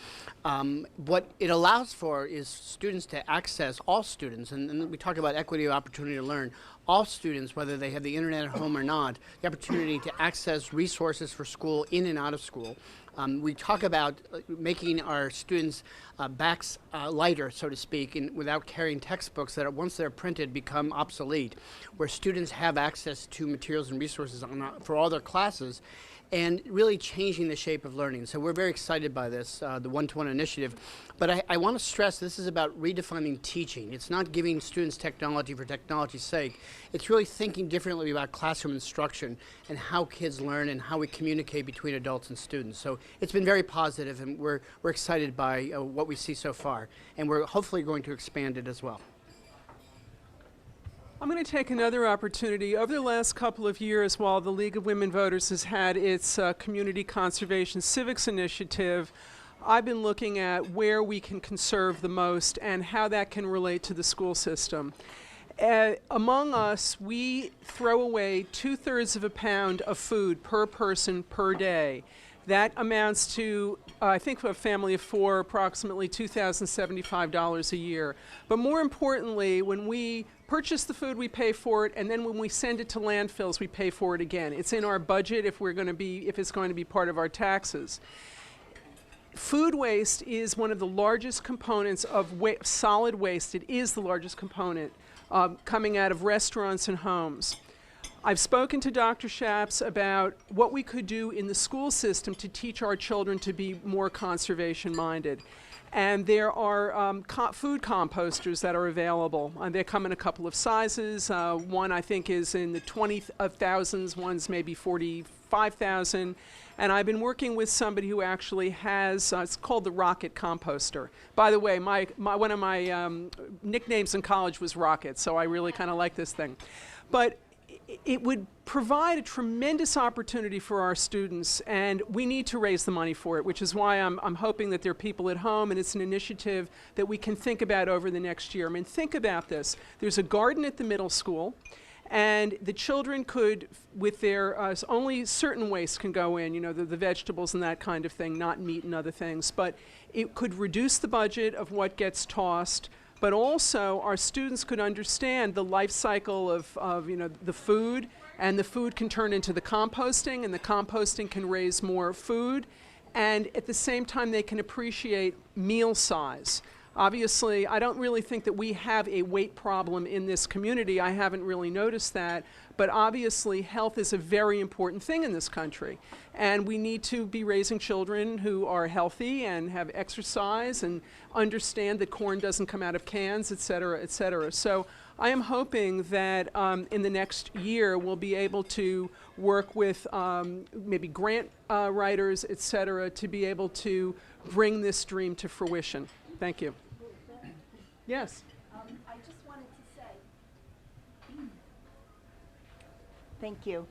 What it allows for is students to access, all students, and we talk about equity of opportunity to learn, all students, whether they have the internet at home or not, the opportunity to access resources for school in and out of school. We talk about making our students' backs lighter, so to speak, without carrying textbooks that once they're printed become obsolete, where students have access to materials and resources for all their classes, and really changing the shape of learning. So we're very excited by this, the one-to-one initiative. But I want to stress this is about redefining teaching. It's not giving students technology for technology's sake. It's really thinking differently about classroom instruction and how kids learn and how we communicate between adults and students. So it's been very positive, and we're excited by what we see so far. And we're hopefully going to expand it as well.
I'm going to take another opportunity. Over the last couple of years, while the League of Women Voters has had its Community Conservation Civics Initiative, I've been looking at where we can conserve the most and how that can relate to the school system. Among us, we throw away 2/3 of a pound of food per person per day. That amounts to, I think for a family of 4, approximately $2,075 a year. But more importantly, when we purchase the food, we pay for it, and then when we send it to landfills, we pay for it again. It's in our budget if it's going to be part of our taxes. Food waste is one of the largest components of solid waste. It is the largest component coming out of restaurants and homes. I've spoken to Dr. Shaps about what we could do in the school system to teach our children to be more conservation-minded. And there are food composters that are available. They come in a couple of sizes. One, I think, is in the 20,000s. One's maybe 45,000. And I've been working with somebody who actually has, it's called the Rocket Composter. By the way, one of my nicknames in college was Rocket, so I really kind of like this thing. But it would provide a tremendous opportunity for our students, and we need to raise the money for it, which is why I'm hoping that there are people at home, and it's an initiative that we can think about over the next year. I mean, think about this. There's a garden at the middle school, and the children could, with their, only certain waste can go in, you know, the vegetables and that kind of thing, not meat and other things, but it could reduce the budget of what gets tossed. But also, our students could understand the life cycle of you know, the food, and the food can turn into the composting, and the composting can raise more food, and at the same time, they can appreciate meal size. Obviously, I don't really think that we have a weight problem in this community. I haven't really noticed that, but obviously, health is a very important thing in this country, and we need to be raising children who are healthy and have exercise and understand that corn doesn't come out of cans, et cetera, et cetera. So I am hoping that in the next year we'll be able to work with maybe grant writers, et cetera, to be able to bring this dream to fruition. Thank you. Yes?
I just wanted to say, thank you.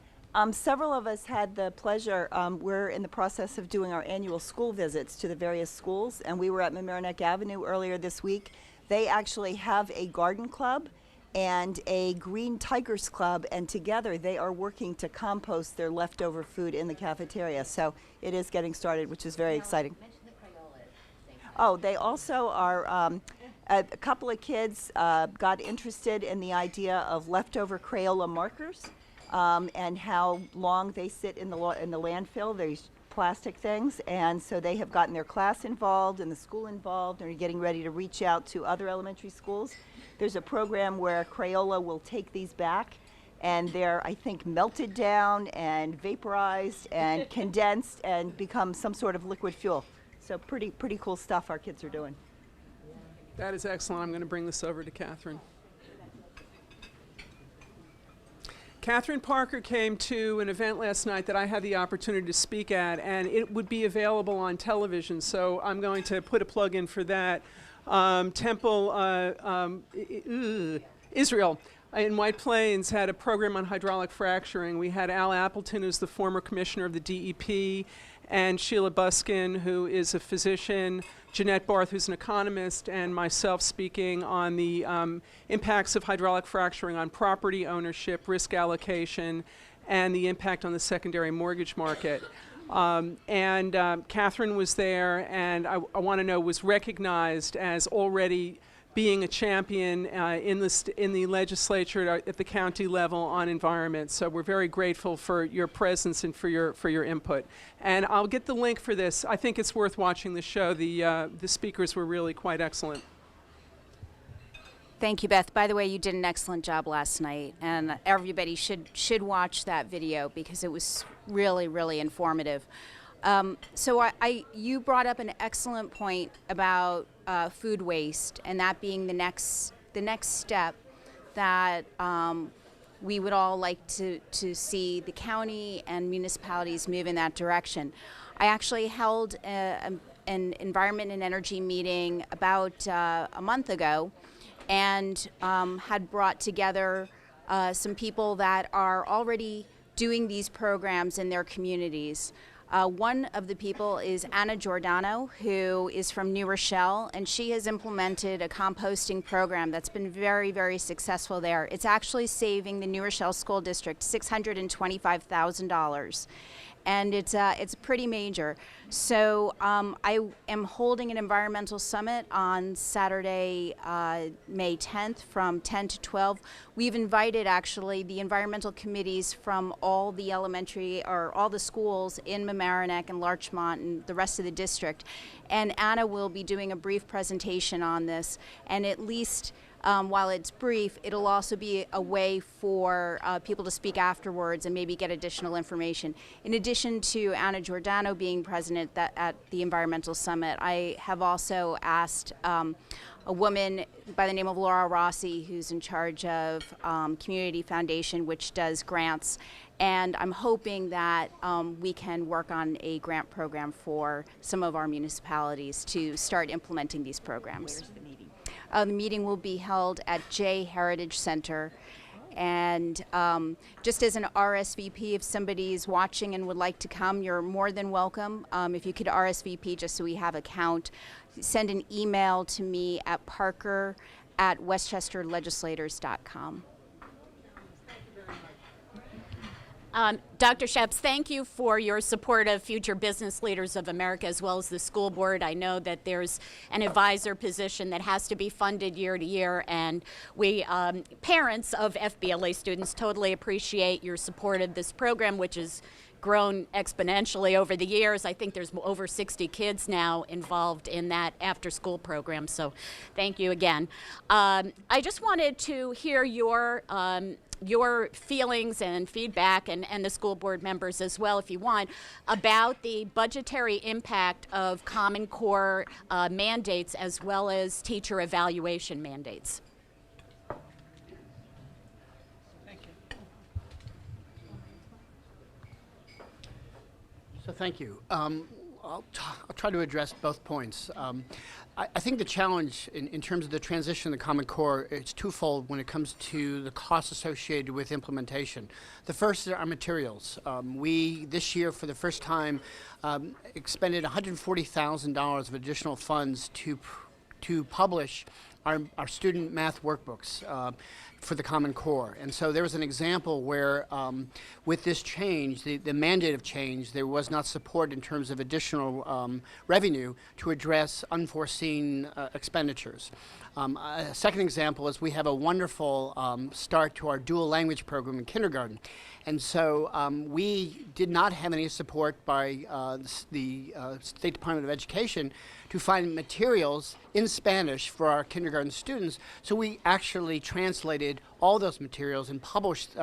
Several of us had the pleasure, we're in the process of doing our annual school visits to the various schools, and we were at Mamaroneck Avenue earlier this week. They actually have a garden club and a Green Tigers Club, and together they are working to compost their leftover food in the cafeteria. So it is getting started, which is very exciting. Oh, they also are A couple of kids got interested in the idea of leftover Crayola markers and how long they sit in the landfill, these plastic things. And so they have gotten their class involved and the school involved and are getting ready to reach out to other elementary schools. There's a program where Crayola will take these back, and they're, I think, melted down and vaporized and condensed and become some sort of liquid fuel. So pretty cool stuff our kids are doing.
That is excellent. I'm going to bring this over to Catherine. Catherine Parker came to an event last night that I had the opportunity to speak at, and it would be available on television, so I'm going to put a plug in for that. Israel in White Plains had a program on hydraulic fracturing. We had Al Appleton, who's the former commissioner of the DEP, and Sheila Buskin, who is a physician, Jeanette Barth, who's an economist, and myself speaking on the impacts of hydraulic fracturing on property ownership, risk allocation, and the impact on the secondary mortgage market. Catherine was there, and I want to know, was recognized as already being a champion in the legislature at the county level on environment. So we're very grateful for your presence and for your input. And I'll get the link for this. I think it's worth watching the show. The speakers were really quite excellent.
Thank you, Beth. By the way, you did an excellent job last night, and everybody should watch that video because it was really, really informative. So you brought up an excellent point about food waste, and that being the next step that we would all like to see the county and municipalities move in that direction. I actually held an environment and energy meeting about a month ago, and had brought together some people that are already doing these programs in their communities. One of the people is Anna Giordano, who is from New Rochelle, and she has implemented a composting program that's been very, very successful there. It's actually saving the New Rochelle School District $625,000. And it's pretty major. So I am holding an environmental summit on Saturday, May 10th from 10 to 12. We've invited actually the environmental committees from all the elementary or all the schools in Mamaroneck and Larchmont and the rest of the district. And Anna will be doing a brief presentation on this, and at least while it's brief, it'll also be a way for people to speak afterwards and maybe get additional information. In addition to Anna Giordano being president at the Environmental Summit, I have also asked a woman by the name of Laura Rossi, who's in charge of Community Foundation, which does grants. And I'm hoping that we can work on a grant program for some of our municipalities to start implementing these programs.
Where's the meeting?
The meeting will be held at J Heritage Center. And just as an RSVP, if somebody's watching and would like to come, you're more than welcome. If you could RSVP just so we have a count, send an email to me at parker@westchesterlegislators.com.
Dr. Sheps, thank you for your support of Future Business Leaders of America as well as the school board. I know that there's an advisor position that has to be funded year to year, and we, parents of FBLA students, totally appreciate your support of this program, which has grown exponentially over the years. I think there's over 60 kids now involved in that after-school program, so thank you again. I just wanted to hear your feelings and feedback, and the school board members as well, if you want, about the budgetary impact of Common Core mandates as well as teacher evaluation mandates.
Thank you. So thank you. I'll try to address both points. I think the challenge in terms of the transition to the Common Core, it's twofold when it comes to the costs associated with implementation. The first are our materials. We, this year, for the first time, expended $140,000 of additional funds to publish our student math workbooks. for the Common Core. And so there was an example where with this change, the mandative change, there was not support in terms of additional revenue to address unforeseen expenditures. A second example is we have a wonderful start to our dual language program in kindergarten. And so we did not have any support by the State Department of Education to find materials in Spanish for our kindergarten students. So we actually translated all those materials and published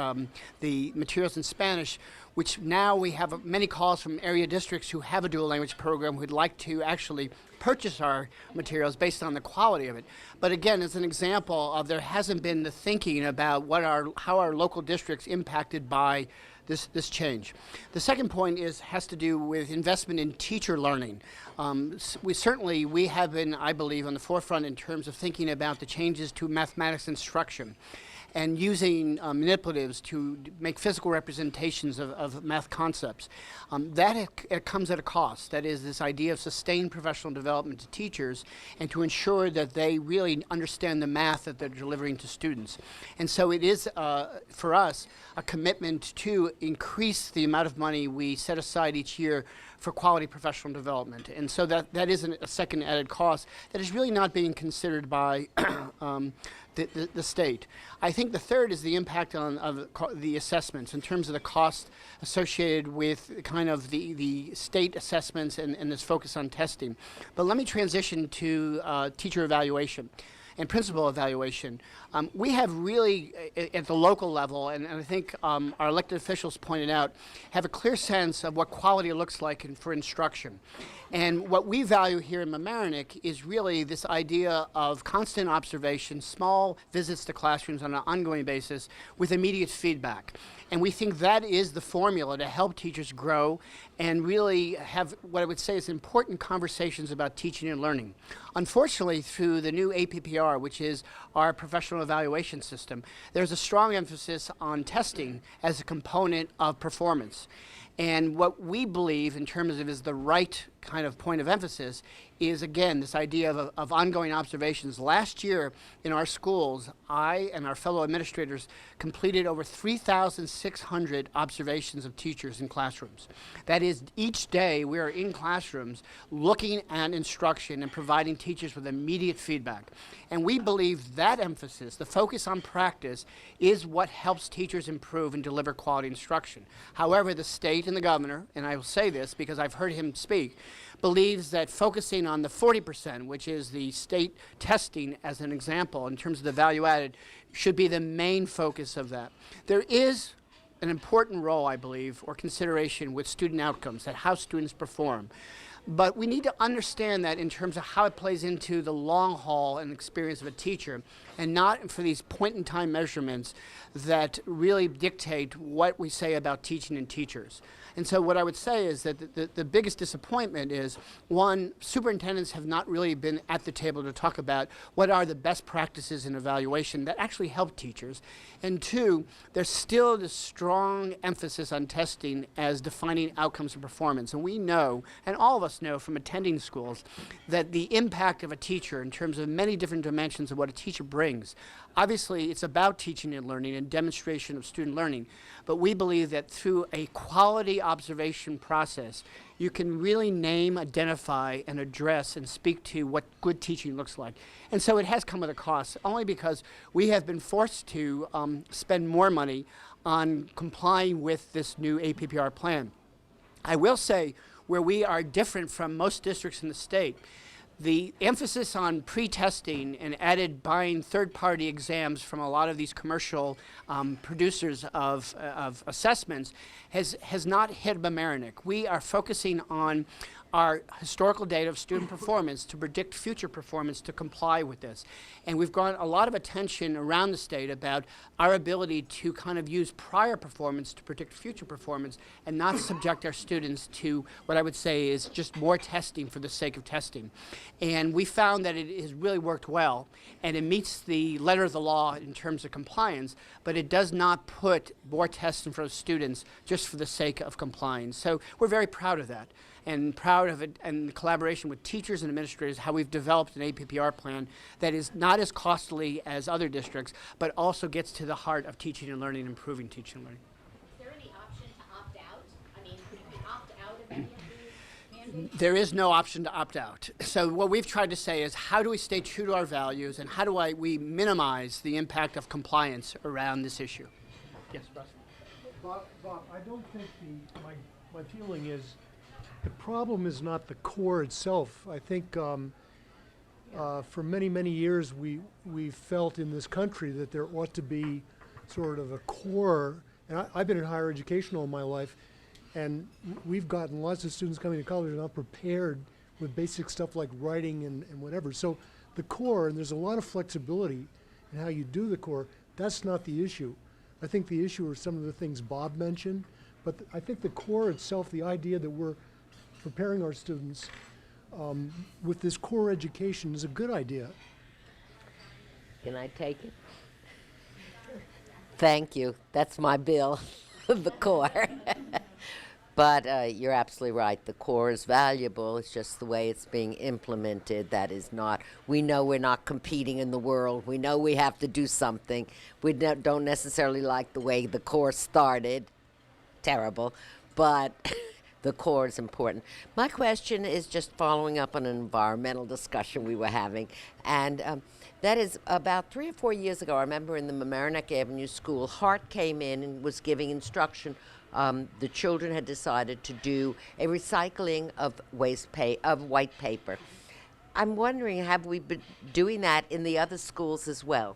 the materials in Spanish, which now we have many calls from area districts who have a dual language program who'd like to actually purchase our materials based on the quality of it. But again, as an example of there hasn't been the thinking about how our local districts impacted by this change. The second point has to do with investment in teacher learning. We have been, I believe, on the forefront in terms of thinking about the changes to mathematics instruction and using manipulatives to make physical representations of math concepts. It comes at a cost. That is this idea of sustained professional development to teachers and to ensure that they really understand the math that they're delivering to students. And so it is, for us, a commitment to increase the amount of money we set aside each year for quality professional development. And so that is a second added cost that is really not being considered by the state. I think the third is the impact of the assessments in terms of the cost associated with kind of the state assessments and this focus on testing. But let me transition to teacher evaluation and principal evaluation. We have really, at the local level, and I think our elected officials pointed out, have a clear sense of what quality looks like for instruction. And what we value here in Mamaroneck is really this idea of constant observation, small visits to classrooms on an ongoing basis with immediate feedback. And we think that is the formula to help teachers grow and really have what I would say is important conversations about teaching and learning. Unfortunately, through the new APPR, which is our professional evaluation system, there's a strong emphasis on testing as a component of performance. And what we believe in terms of is the right kind of point of emphasis is, again, this idea of ongoing observations. Last year in our schools, I and our fellow administrators completed over 3,600 observations of teachers in classrooms. That is, each day we are in classrooms looking at instruction and providing teachers with immediate feedback. And we believe that emphasis, the focus on practice, is what helps teachers improve and deliver quality instruction. However, the state and the governor, and I will say this because I've heard him speak, believes that focusing on the 40%, which is the state testing as an example in terms of the value added, should be the main focus of that. There is an important role, I believe, or consideration with student outcomes, that how students perform. But we need to understand that in terms of how it plays into the long haul and experience of a teacher, and not for these point-in-time measurements that really dictate what we say about teaching and teachers. And so what I would say is that the biggest disappointment is, one, superintendents have not really been at the table to talk about what are the best practices in evaluation that actually help teachers. And two, there's still this strong emphasis on testing as defining outcomes and performance. And we know, and all of us know from attending schools, that the impact of a teacher in terms of many different dimensions of what a teacher brings. Obviously, it's about teaching and learning and demonstration of student learning, but we believe that through a quality observation process, you can really name, identify, and address and speak to what good teaching looks like. And so it has come at a cost, only because we have been forced to spend more money on complying with this new APPR plan. I will say, where we are different from most districts in the state, the emphasis on pre-testing and added buying third-party exams from a lot of these commercial producers of assessments has not hit Mamaroneck. We are focusing on our historical data of student performance to predict future performance to comply with this. And we've got a lot of attention around the state about our ability to kind of use prior performance to predict future performance and not subject our students to what I would say is just more testing for the sake of testing. And we found that it has really worked well, and it meets the letter of the law in terms of compliance, but it does not put more tests in front of students just for the sake of compliance. So we're very proud of that. and proud of it, and the collaboration with teachers and administrators, how we've developed an APPR plan that is not as costly as other districts, but also gets to the heart of teaching and learning, improving teaching and learning.
Is there any option to opt out? I mean, could you opt out of any of these mandates?
There is no option to opt out. So what we've tried to say is, how do we stay true to our values, and how do we minimize the impact of compliance around this issue? Yes, Russ?
Bob, I don't think my feeling is the problem is not the core itself. I think for many, many years we felt in this country that there ought to be sort of a core, and I've been in higher education all my life, and we've gotten lots of students coming to college not prepared with basic stuff like writing and whatever. So the core, and there's a lot of flexibility in how you do the core, that's not the issue. I think the issue are some of the things Bob mentioned, but I think the core itself, the idea that we're preparing our students with this core education is a good idea.
Can I take it? Thank you. That's my bill, the core. But you're absolutely right. The core is valuable. It's just the way it's being implemented that is not. We know we're not competing in the world. We know we have to do something. We don't necessarily like the way the core started. Terrible. But the core is important. My question is just following up on an environmental discussion we were having. And that is about 3 or 4 years ago, I remember in the Mamaroneck Avenue School, Hart came in and was giving instruction. The children had decided to do a recycling of white paper. I'm wondering, have we been doing that in the other schools as well?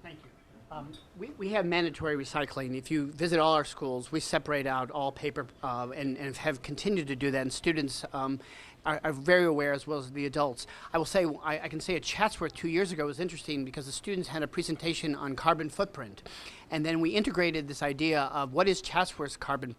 Thank you. We have mandatory recycling. If you visit all our schools, we separate out all paper and have continued to do that, and students are very aware, as well as the adults. I will say, I can say at Chatsworth 2 years ago was interesting because the students had a presentation on carbon footprint. And then we integrated this idea of what is Chatsworth's carbon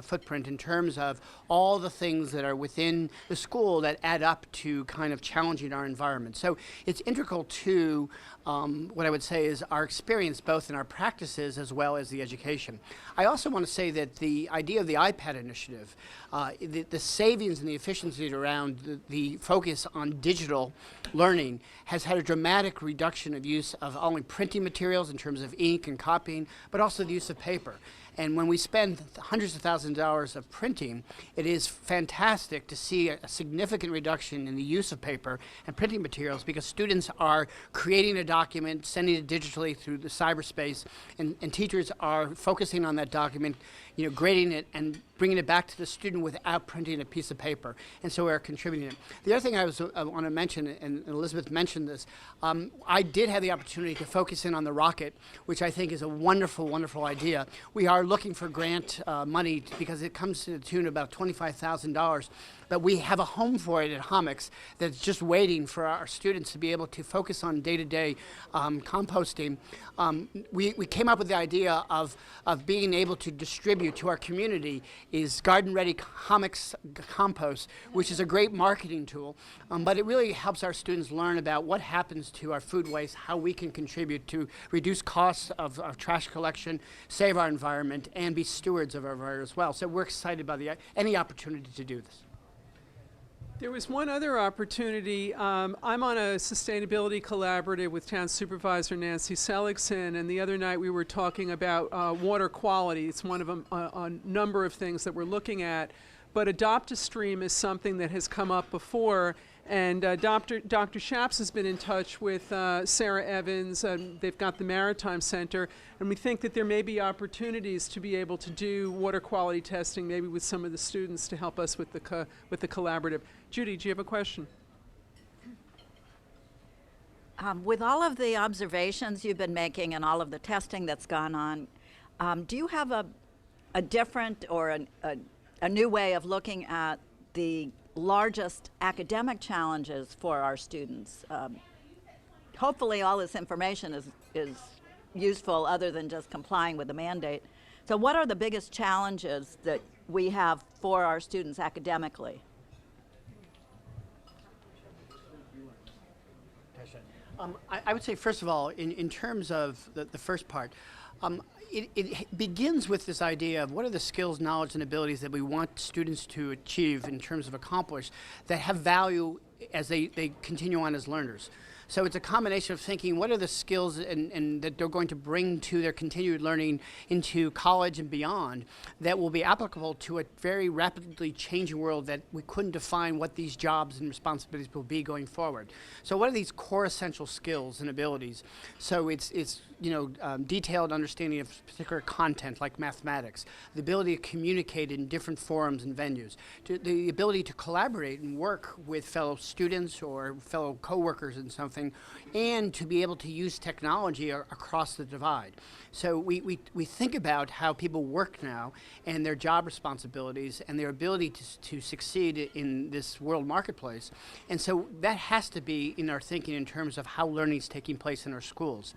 footprint in terms of all the things that are within the school that add up to kind of challenging our environment. So it's integral to what I would say is our experience, both in our practices as well as the education. I also want to say that the idea of the iPad initiative, the savings and the efficiencies around the focus on digital learning has had a dramatic reduction of use of only printing materials in terms of ink and copying, but also the use of paper. And when we spend hundreds of thousands of dollars of printing, it is fantastic to see a significant reduction in the use of paper and printing materials, because students are creating a document, sending it digitally through the cyberspace, and teachers are focusing on that document, grading it and bringing it back to the student without printing a piece of paper. And so we're contributing it. The other thing I want to mention, and Elizabeth mentioned this, I did have the opportunity to focus in on the rocket, which I think is a wonderful, wonderful idea. We are looking for grant money because it comes to the tune of about $25,000. But we have a home for it at Homix that's just waiting for our students to be able to focus on day-to-day composting. We came up with the idea of being able to distribute to our community is garden-ready Homix compost, which is a great marketing tool, but it really helps our students learn about what happens to our food waste, how we can contribute to reduce costs of trash collection, save our environment, and be stewards of our environment as well. So we're excited about any opportunity to do this.
There was one other opportunity. I'm on a sustainability collaborative with Town Supervisor Nancy Seligson, and the other night we were talking about water quality. It's one of a number of things that we're looking at, but Adopt-A-Stream is something that has come up before, and Dr. Shaps has been in touch with Sarah Evans, and they've got the Maritime Center, and we think that there may be opportunities to be able to do water quality testing, maybe with some of the students to help us with the collaborative. Judy, do you have a question?
With all of the observations you've been making and all of the testing that's gone on, do you have a different or a new way of looking at the largest academic challenges for our students? Hopefully all this information is useful other than just complying with the mandate. So what are the biggest challenges that we have for our students academically?
I would say, first of all, in terms of the first part, it begins with this idea of what are the skills, knowledge, and abilities that we want students to achieve in terms of accomplish that have value as they continue on as learners. So it's a combination of thinking what are the skills and that they're going to bring to their continued learning into college and beyond that will be applicable to a very rapidly changing world that we couldn't define what these jobs and responsibilities will be going forward. So what are these core essential skills and abilities? So it's detailed understanding of particular content like mathematics, the ability to communicate in different forums and venues, the ability to collaborate and work with fellow students or fellow coworkers in something, and to be able to use technology across the divide. So we think about how people work now and their job responsibilities and their ability to succeed in this world marketplace. And so that has to be in our thinking in terms of how learning is taking place in our schools.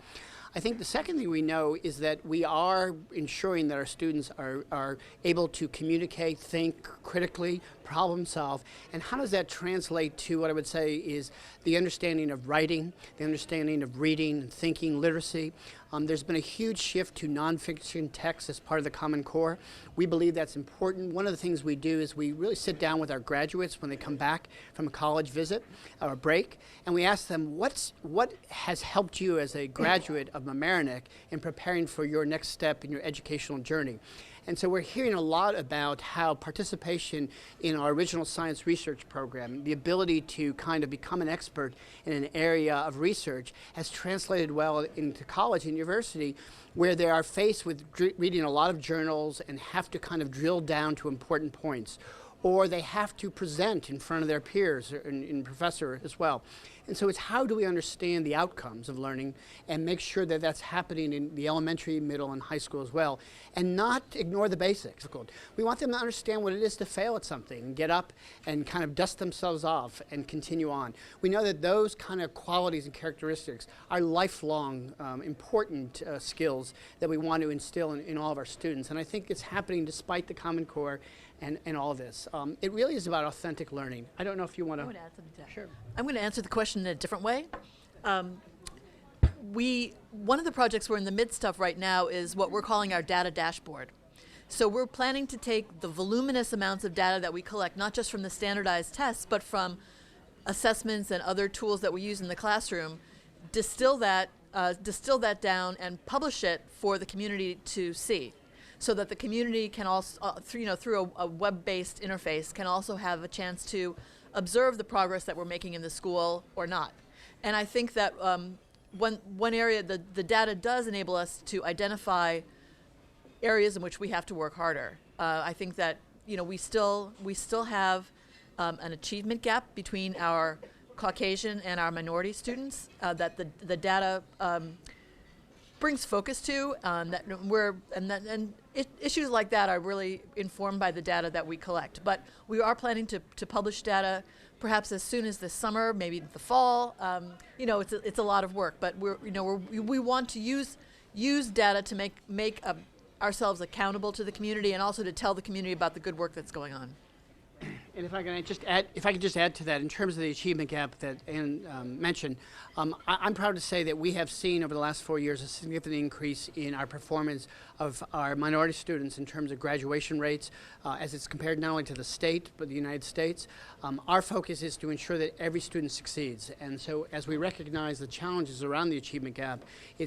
I think the second thing we know is that we are ensuring that our students are able to communicate, think critically, problem solve, and how does that translate to what I would say is the understanding of writing, the understanding of reading and thinking, literacy. There's been a huge shift to nonfiction text as part of the Common Core. We believe that's important. One of the things we do is we really sit down with our graduates when they come back from a college visit or a break, and we ask them what has helped you as a graduate of Mamaroneck in preparing for your next step in your educational journey. And so we're hearing a lot about how participation in our original science research program, the ability to kind of become an expert in an area of research, has translated well into college and university, where they are faced with reading a lot of journals and have to kind of drill down to important points. Or they have to present in front of their peers and professor as well. And so it's how do we understand the outcomes of learning and make sure that that's happening in the elementary, middle, and high school as well, and not ignore the basics. We want them to understand what it is to fail at something and get up and kind of dust themselves off and continue on. We know that those kind of qualities and characteristics are lifelong important skills that we want to instill in all of our students. And I think it's happening despite the Common Core and all of this. It really is about authentic learning. I don't know if you want to.
I want to add something to that.
Sure.
I'm going to answer the question in a different way. One of the projects we're in the midst of right now is what we're calling our data dashboard. So we're planning to take the voluminous amounts of data that we collect, not just from the standardized tests, but from assessments and other tools that we use in the classroom, distill that down and publish it for the community to see, so that the community can also, through a web-based interface, can also have a chance to observe the progress that we're making in the school or not. And I think that one area, the data does enable us to identify areas in which we have to work harder. I think that we still have an achievement gap between our Caucasian and our minority students that the data brings focus to, issues like that are really informed by the data that we collect. But we are planning to publish data perhaps as soon as this summer, maybe the fall. It's a lot of work, but we want to use data to make ourselves accountable to the community and also to tell the community about the good work that's going on.
And if I can just add to that, in terms of the achievement gap that Ann mentioned, I'm proud to say that we have seen over the last 4 years a significant increase in our performance of our minority students in terms of graduation rates, as it's compared not only to the state but the United States. Our focus is to ensure that every student succeeds, and so as we recognize the challenges around the achievement gap,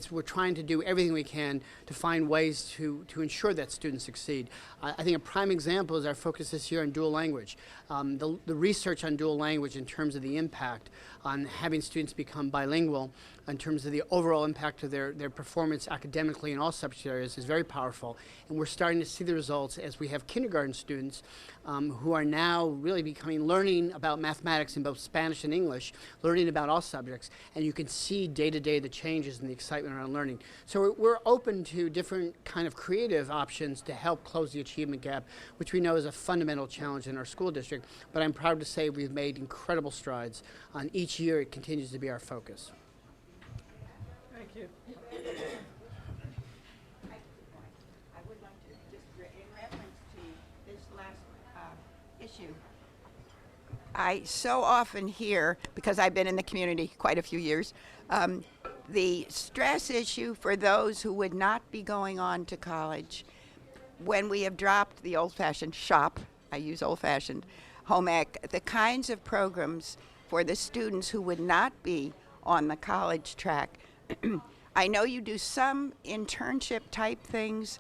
we're trying to do everything we can to find ways to ensure that students succeed. I think a prime example is our focus this year on dual language. The research on dual language in terms of the impact on having students become bilingual, in terms of the overall impact of their performance academically in all subject areas is very powerful. And we're starting to see the results as we have kindergarten students who are now really learning about mathematics in both Spanish and English, learning about all subjects, and you can see day to day the changes and the excitement around learning. So we're open to different kind of creative options to help close the achievement gap, which we know is a fundamental challenge in our school district, but I'm proud to say we've made incredible strides. On each year it continues to be our focus.
Thank you.
I would like to just, in reference to this last issue, I so often hear, because I've been in the community quite a few years, the stress issue for those who would not be going on to college, when we have dropped the old-fashioned shop, I use old-fashioned, home ec, the kinds of programs for the students who would not be on the college track. I know you do some internship type things.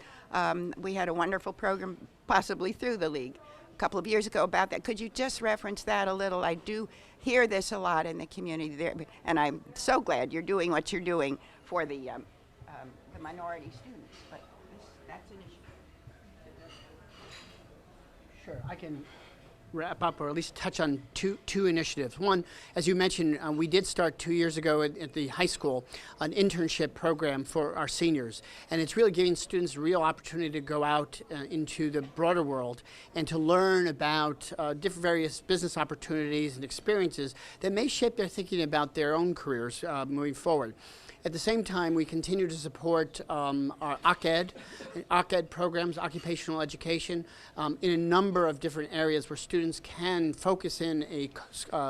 We had a wonderful program, possibly through the league, a couple of years ago about that. Could you just reference that a little? I do hear this a lot in the community there, and I'm so glad you're doing what you're doing for the minority students. But that's an issue.
Sure, I can wrap up or at least touch on two initiatives. One, as you mentioned, we did start 2 years ago at the high school an internship program for our seniors, and it's really giving students a real opportunity to go out into the broader world and to learn about different various business opportunities and experiences that may shape their thinking about their own careers moving forward. At the same time, we continue to support our OCED programs, occupational education, in a number of different areas where students can focus in a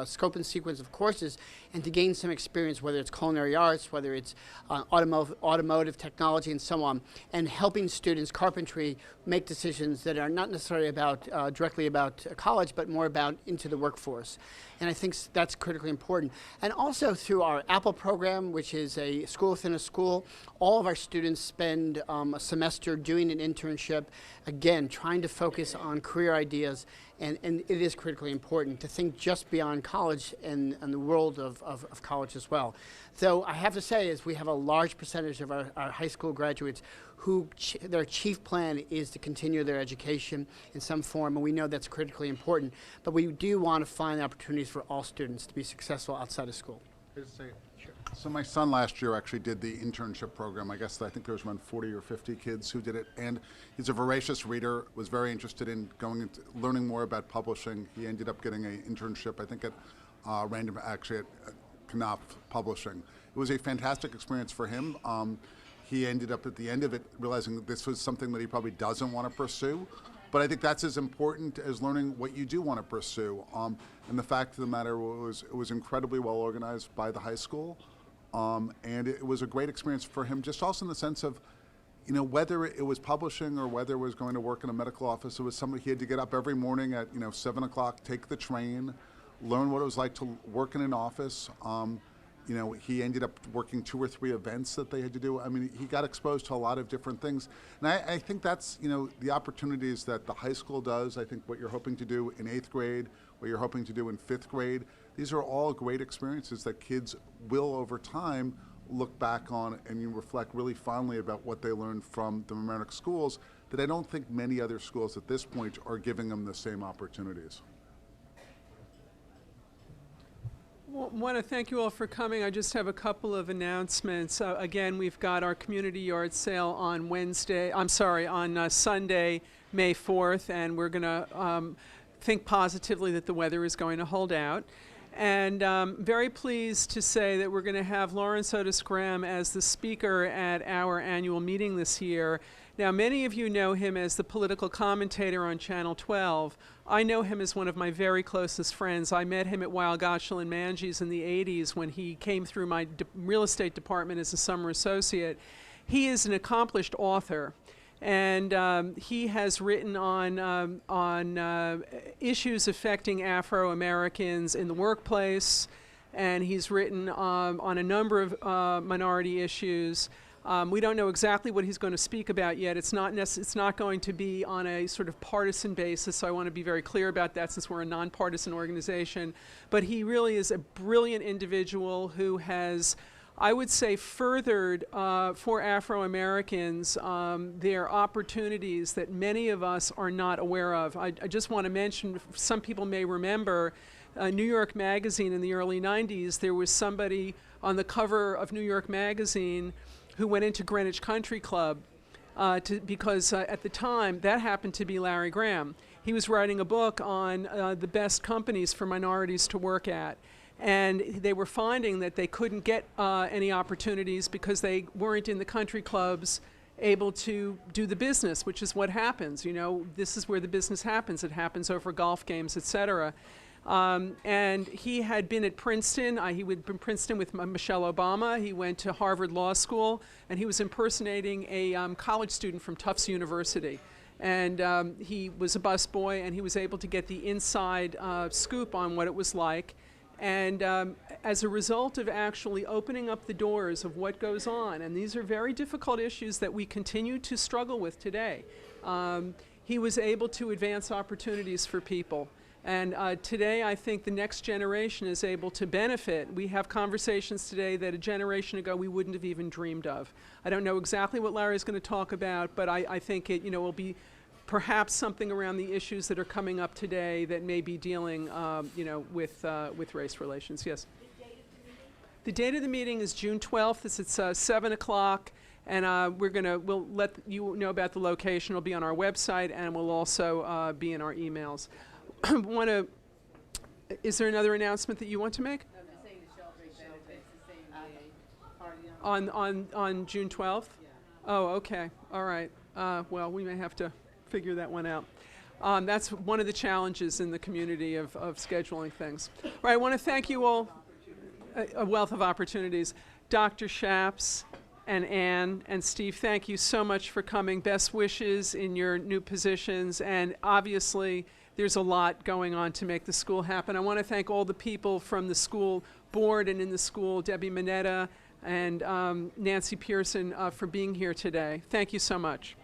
scope and sequence of courses and to gain some experience, whether it's culinary arts, whether it's automotive technology, and so on, and helping students, carpentry, make decisions that are not necessarily about directly about college, but more about into the workforce. And I think that's critically important. And also through our Apple program, which is a school within a school, all of our students spend a semester doing an internship, again, trying to focus on career ideas. And it is critically important to think just beyond college and the world of college as well. So I have to say is we have a large percentage of our high school graduates who their chief plan is to continue their education in some form, and we know that's critically important. But we do want to find opportunities for all students to be successful outside of school.
So my son last year actually did the internship program. I think there was around 40 or 50 kids who did it, and he's a voracious reader, was very interested in going into learning more about publishing. He ended up getting an internship, I think at Knopf Publishing. It was a fantastic experience for him. He ended up at the end of it realizing that this was something that he probably doesn't want to pursue. But I think that's as important as learning what you do want to pursue. And the fact of the matter was it was incredibly well organized by the high school. And it was a great experience for him, just also in the sense of, whether it was publishing or whether it was going to work in a medical office, it was somebody he had to get up every morning at 7 o'clock, take the train, learn what it was like to work in an office. He ended up working 2 or 3 events that they had to do. I mean, he got exposed to a lot of different things. And I think that's, the opportunities that the high school does. I think what you're hoping to do in 8th grade, what you're hoping to do in 5th grade, these are all great experiences that kids will, over time, look back on and you reflect really fondly about what they learned from the Mamaroneck schools that I don't think many other schools at this point are giving them the same opportunities.
Well, I want to thank you all for coming. I just have a couple of announcements. Again, we've got our community yard sale on Sunday, May 4th, and we're going to think positively that the weather is going to hold out. And very pleased to say that we're going to have Lawrence Otis Graham as the speaker at our annual meeting this year. Now, many of you know him as the political commentator on Channel 12. I know him as one of my very closest friends. I met him at Weil, Gotshal & Manges in the 80s when he came through my real estate department as a summer associate. He is an accomplished author, and he has written on issues affecting Afro-Americans in the workplace, and he's written on a number of minority issues. We don't know exactly what he's going to speak about yet. It's not going to be on a sort of partisan basis, so I want to be very clear about that since we're a nonpartisan organization. But he really is a brilliant individual who has, I would say, furthered for Afro-Americans their opportunities that many of us are not aware of. I just want to mention, some people may remember, New York Magazine in the early 90s, there was somebody on the cover of New York Magazine who went into Greenwich Country Club because at the time that happened to be Larry Graham. He was writing a book on the best companies for minorities to work at. And they were finding that they couldn't get any opportunities because they weren't in the country clubs able to do the business, which is what happens. This is where the business happens. It happens over golf games, et cetera. And he had been at Princeton. He had been Princeton with Michelle Obama. He went to Harvard Law School, and he was impersonating a college student from Tufts University. And he was a busboy, and he was able to get the inside scoop on what it was like. And as a result of actually opening up the doors of what goes on, and these are very difficult issues that we continue to struggle with today, he was able to advance opportunities for people. And today, I think the next generation is able to benefit. We have conversations today that a generation ago we wouldn't have even dreamed of. I don't know exactly what Larry's going to talk about, but I think it will be perhaps something around the issues that are coming up today that may be dealing with race relations. Yes? The date of the meeting is June 12th. It's at 7 o'clock. And we'll let you know about the location. It'll be on our website, and will also be in our emails. Is there another announcement that you want to make? On June 12th? Oh, okay. All right. Well, we may have to figure that one out. That's one of the challenges in the community of scheduling things. All right, I want to thank you all. A wealth of opportunities. Dr. Shaps and Ann and Steve, thank you so much for coming. Best wishes in your new positions. And obviously, there's a lot going on to make the school happen. I want to thank all the people from the school board and in the school, Debbie Mineta and Nancy Pearson, for being here today. Thank you so much.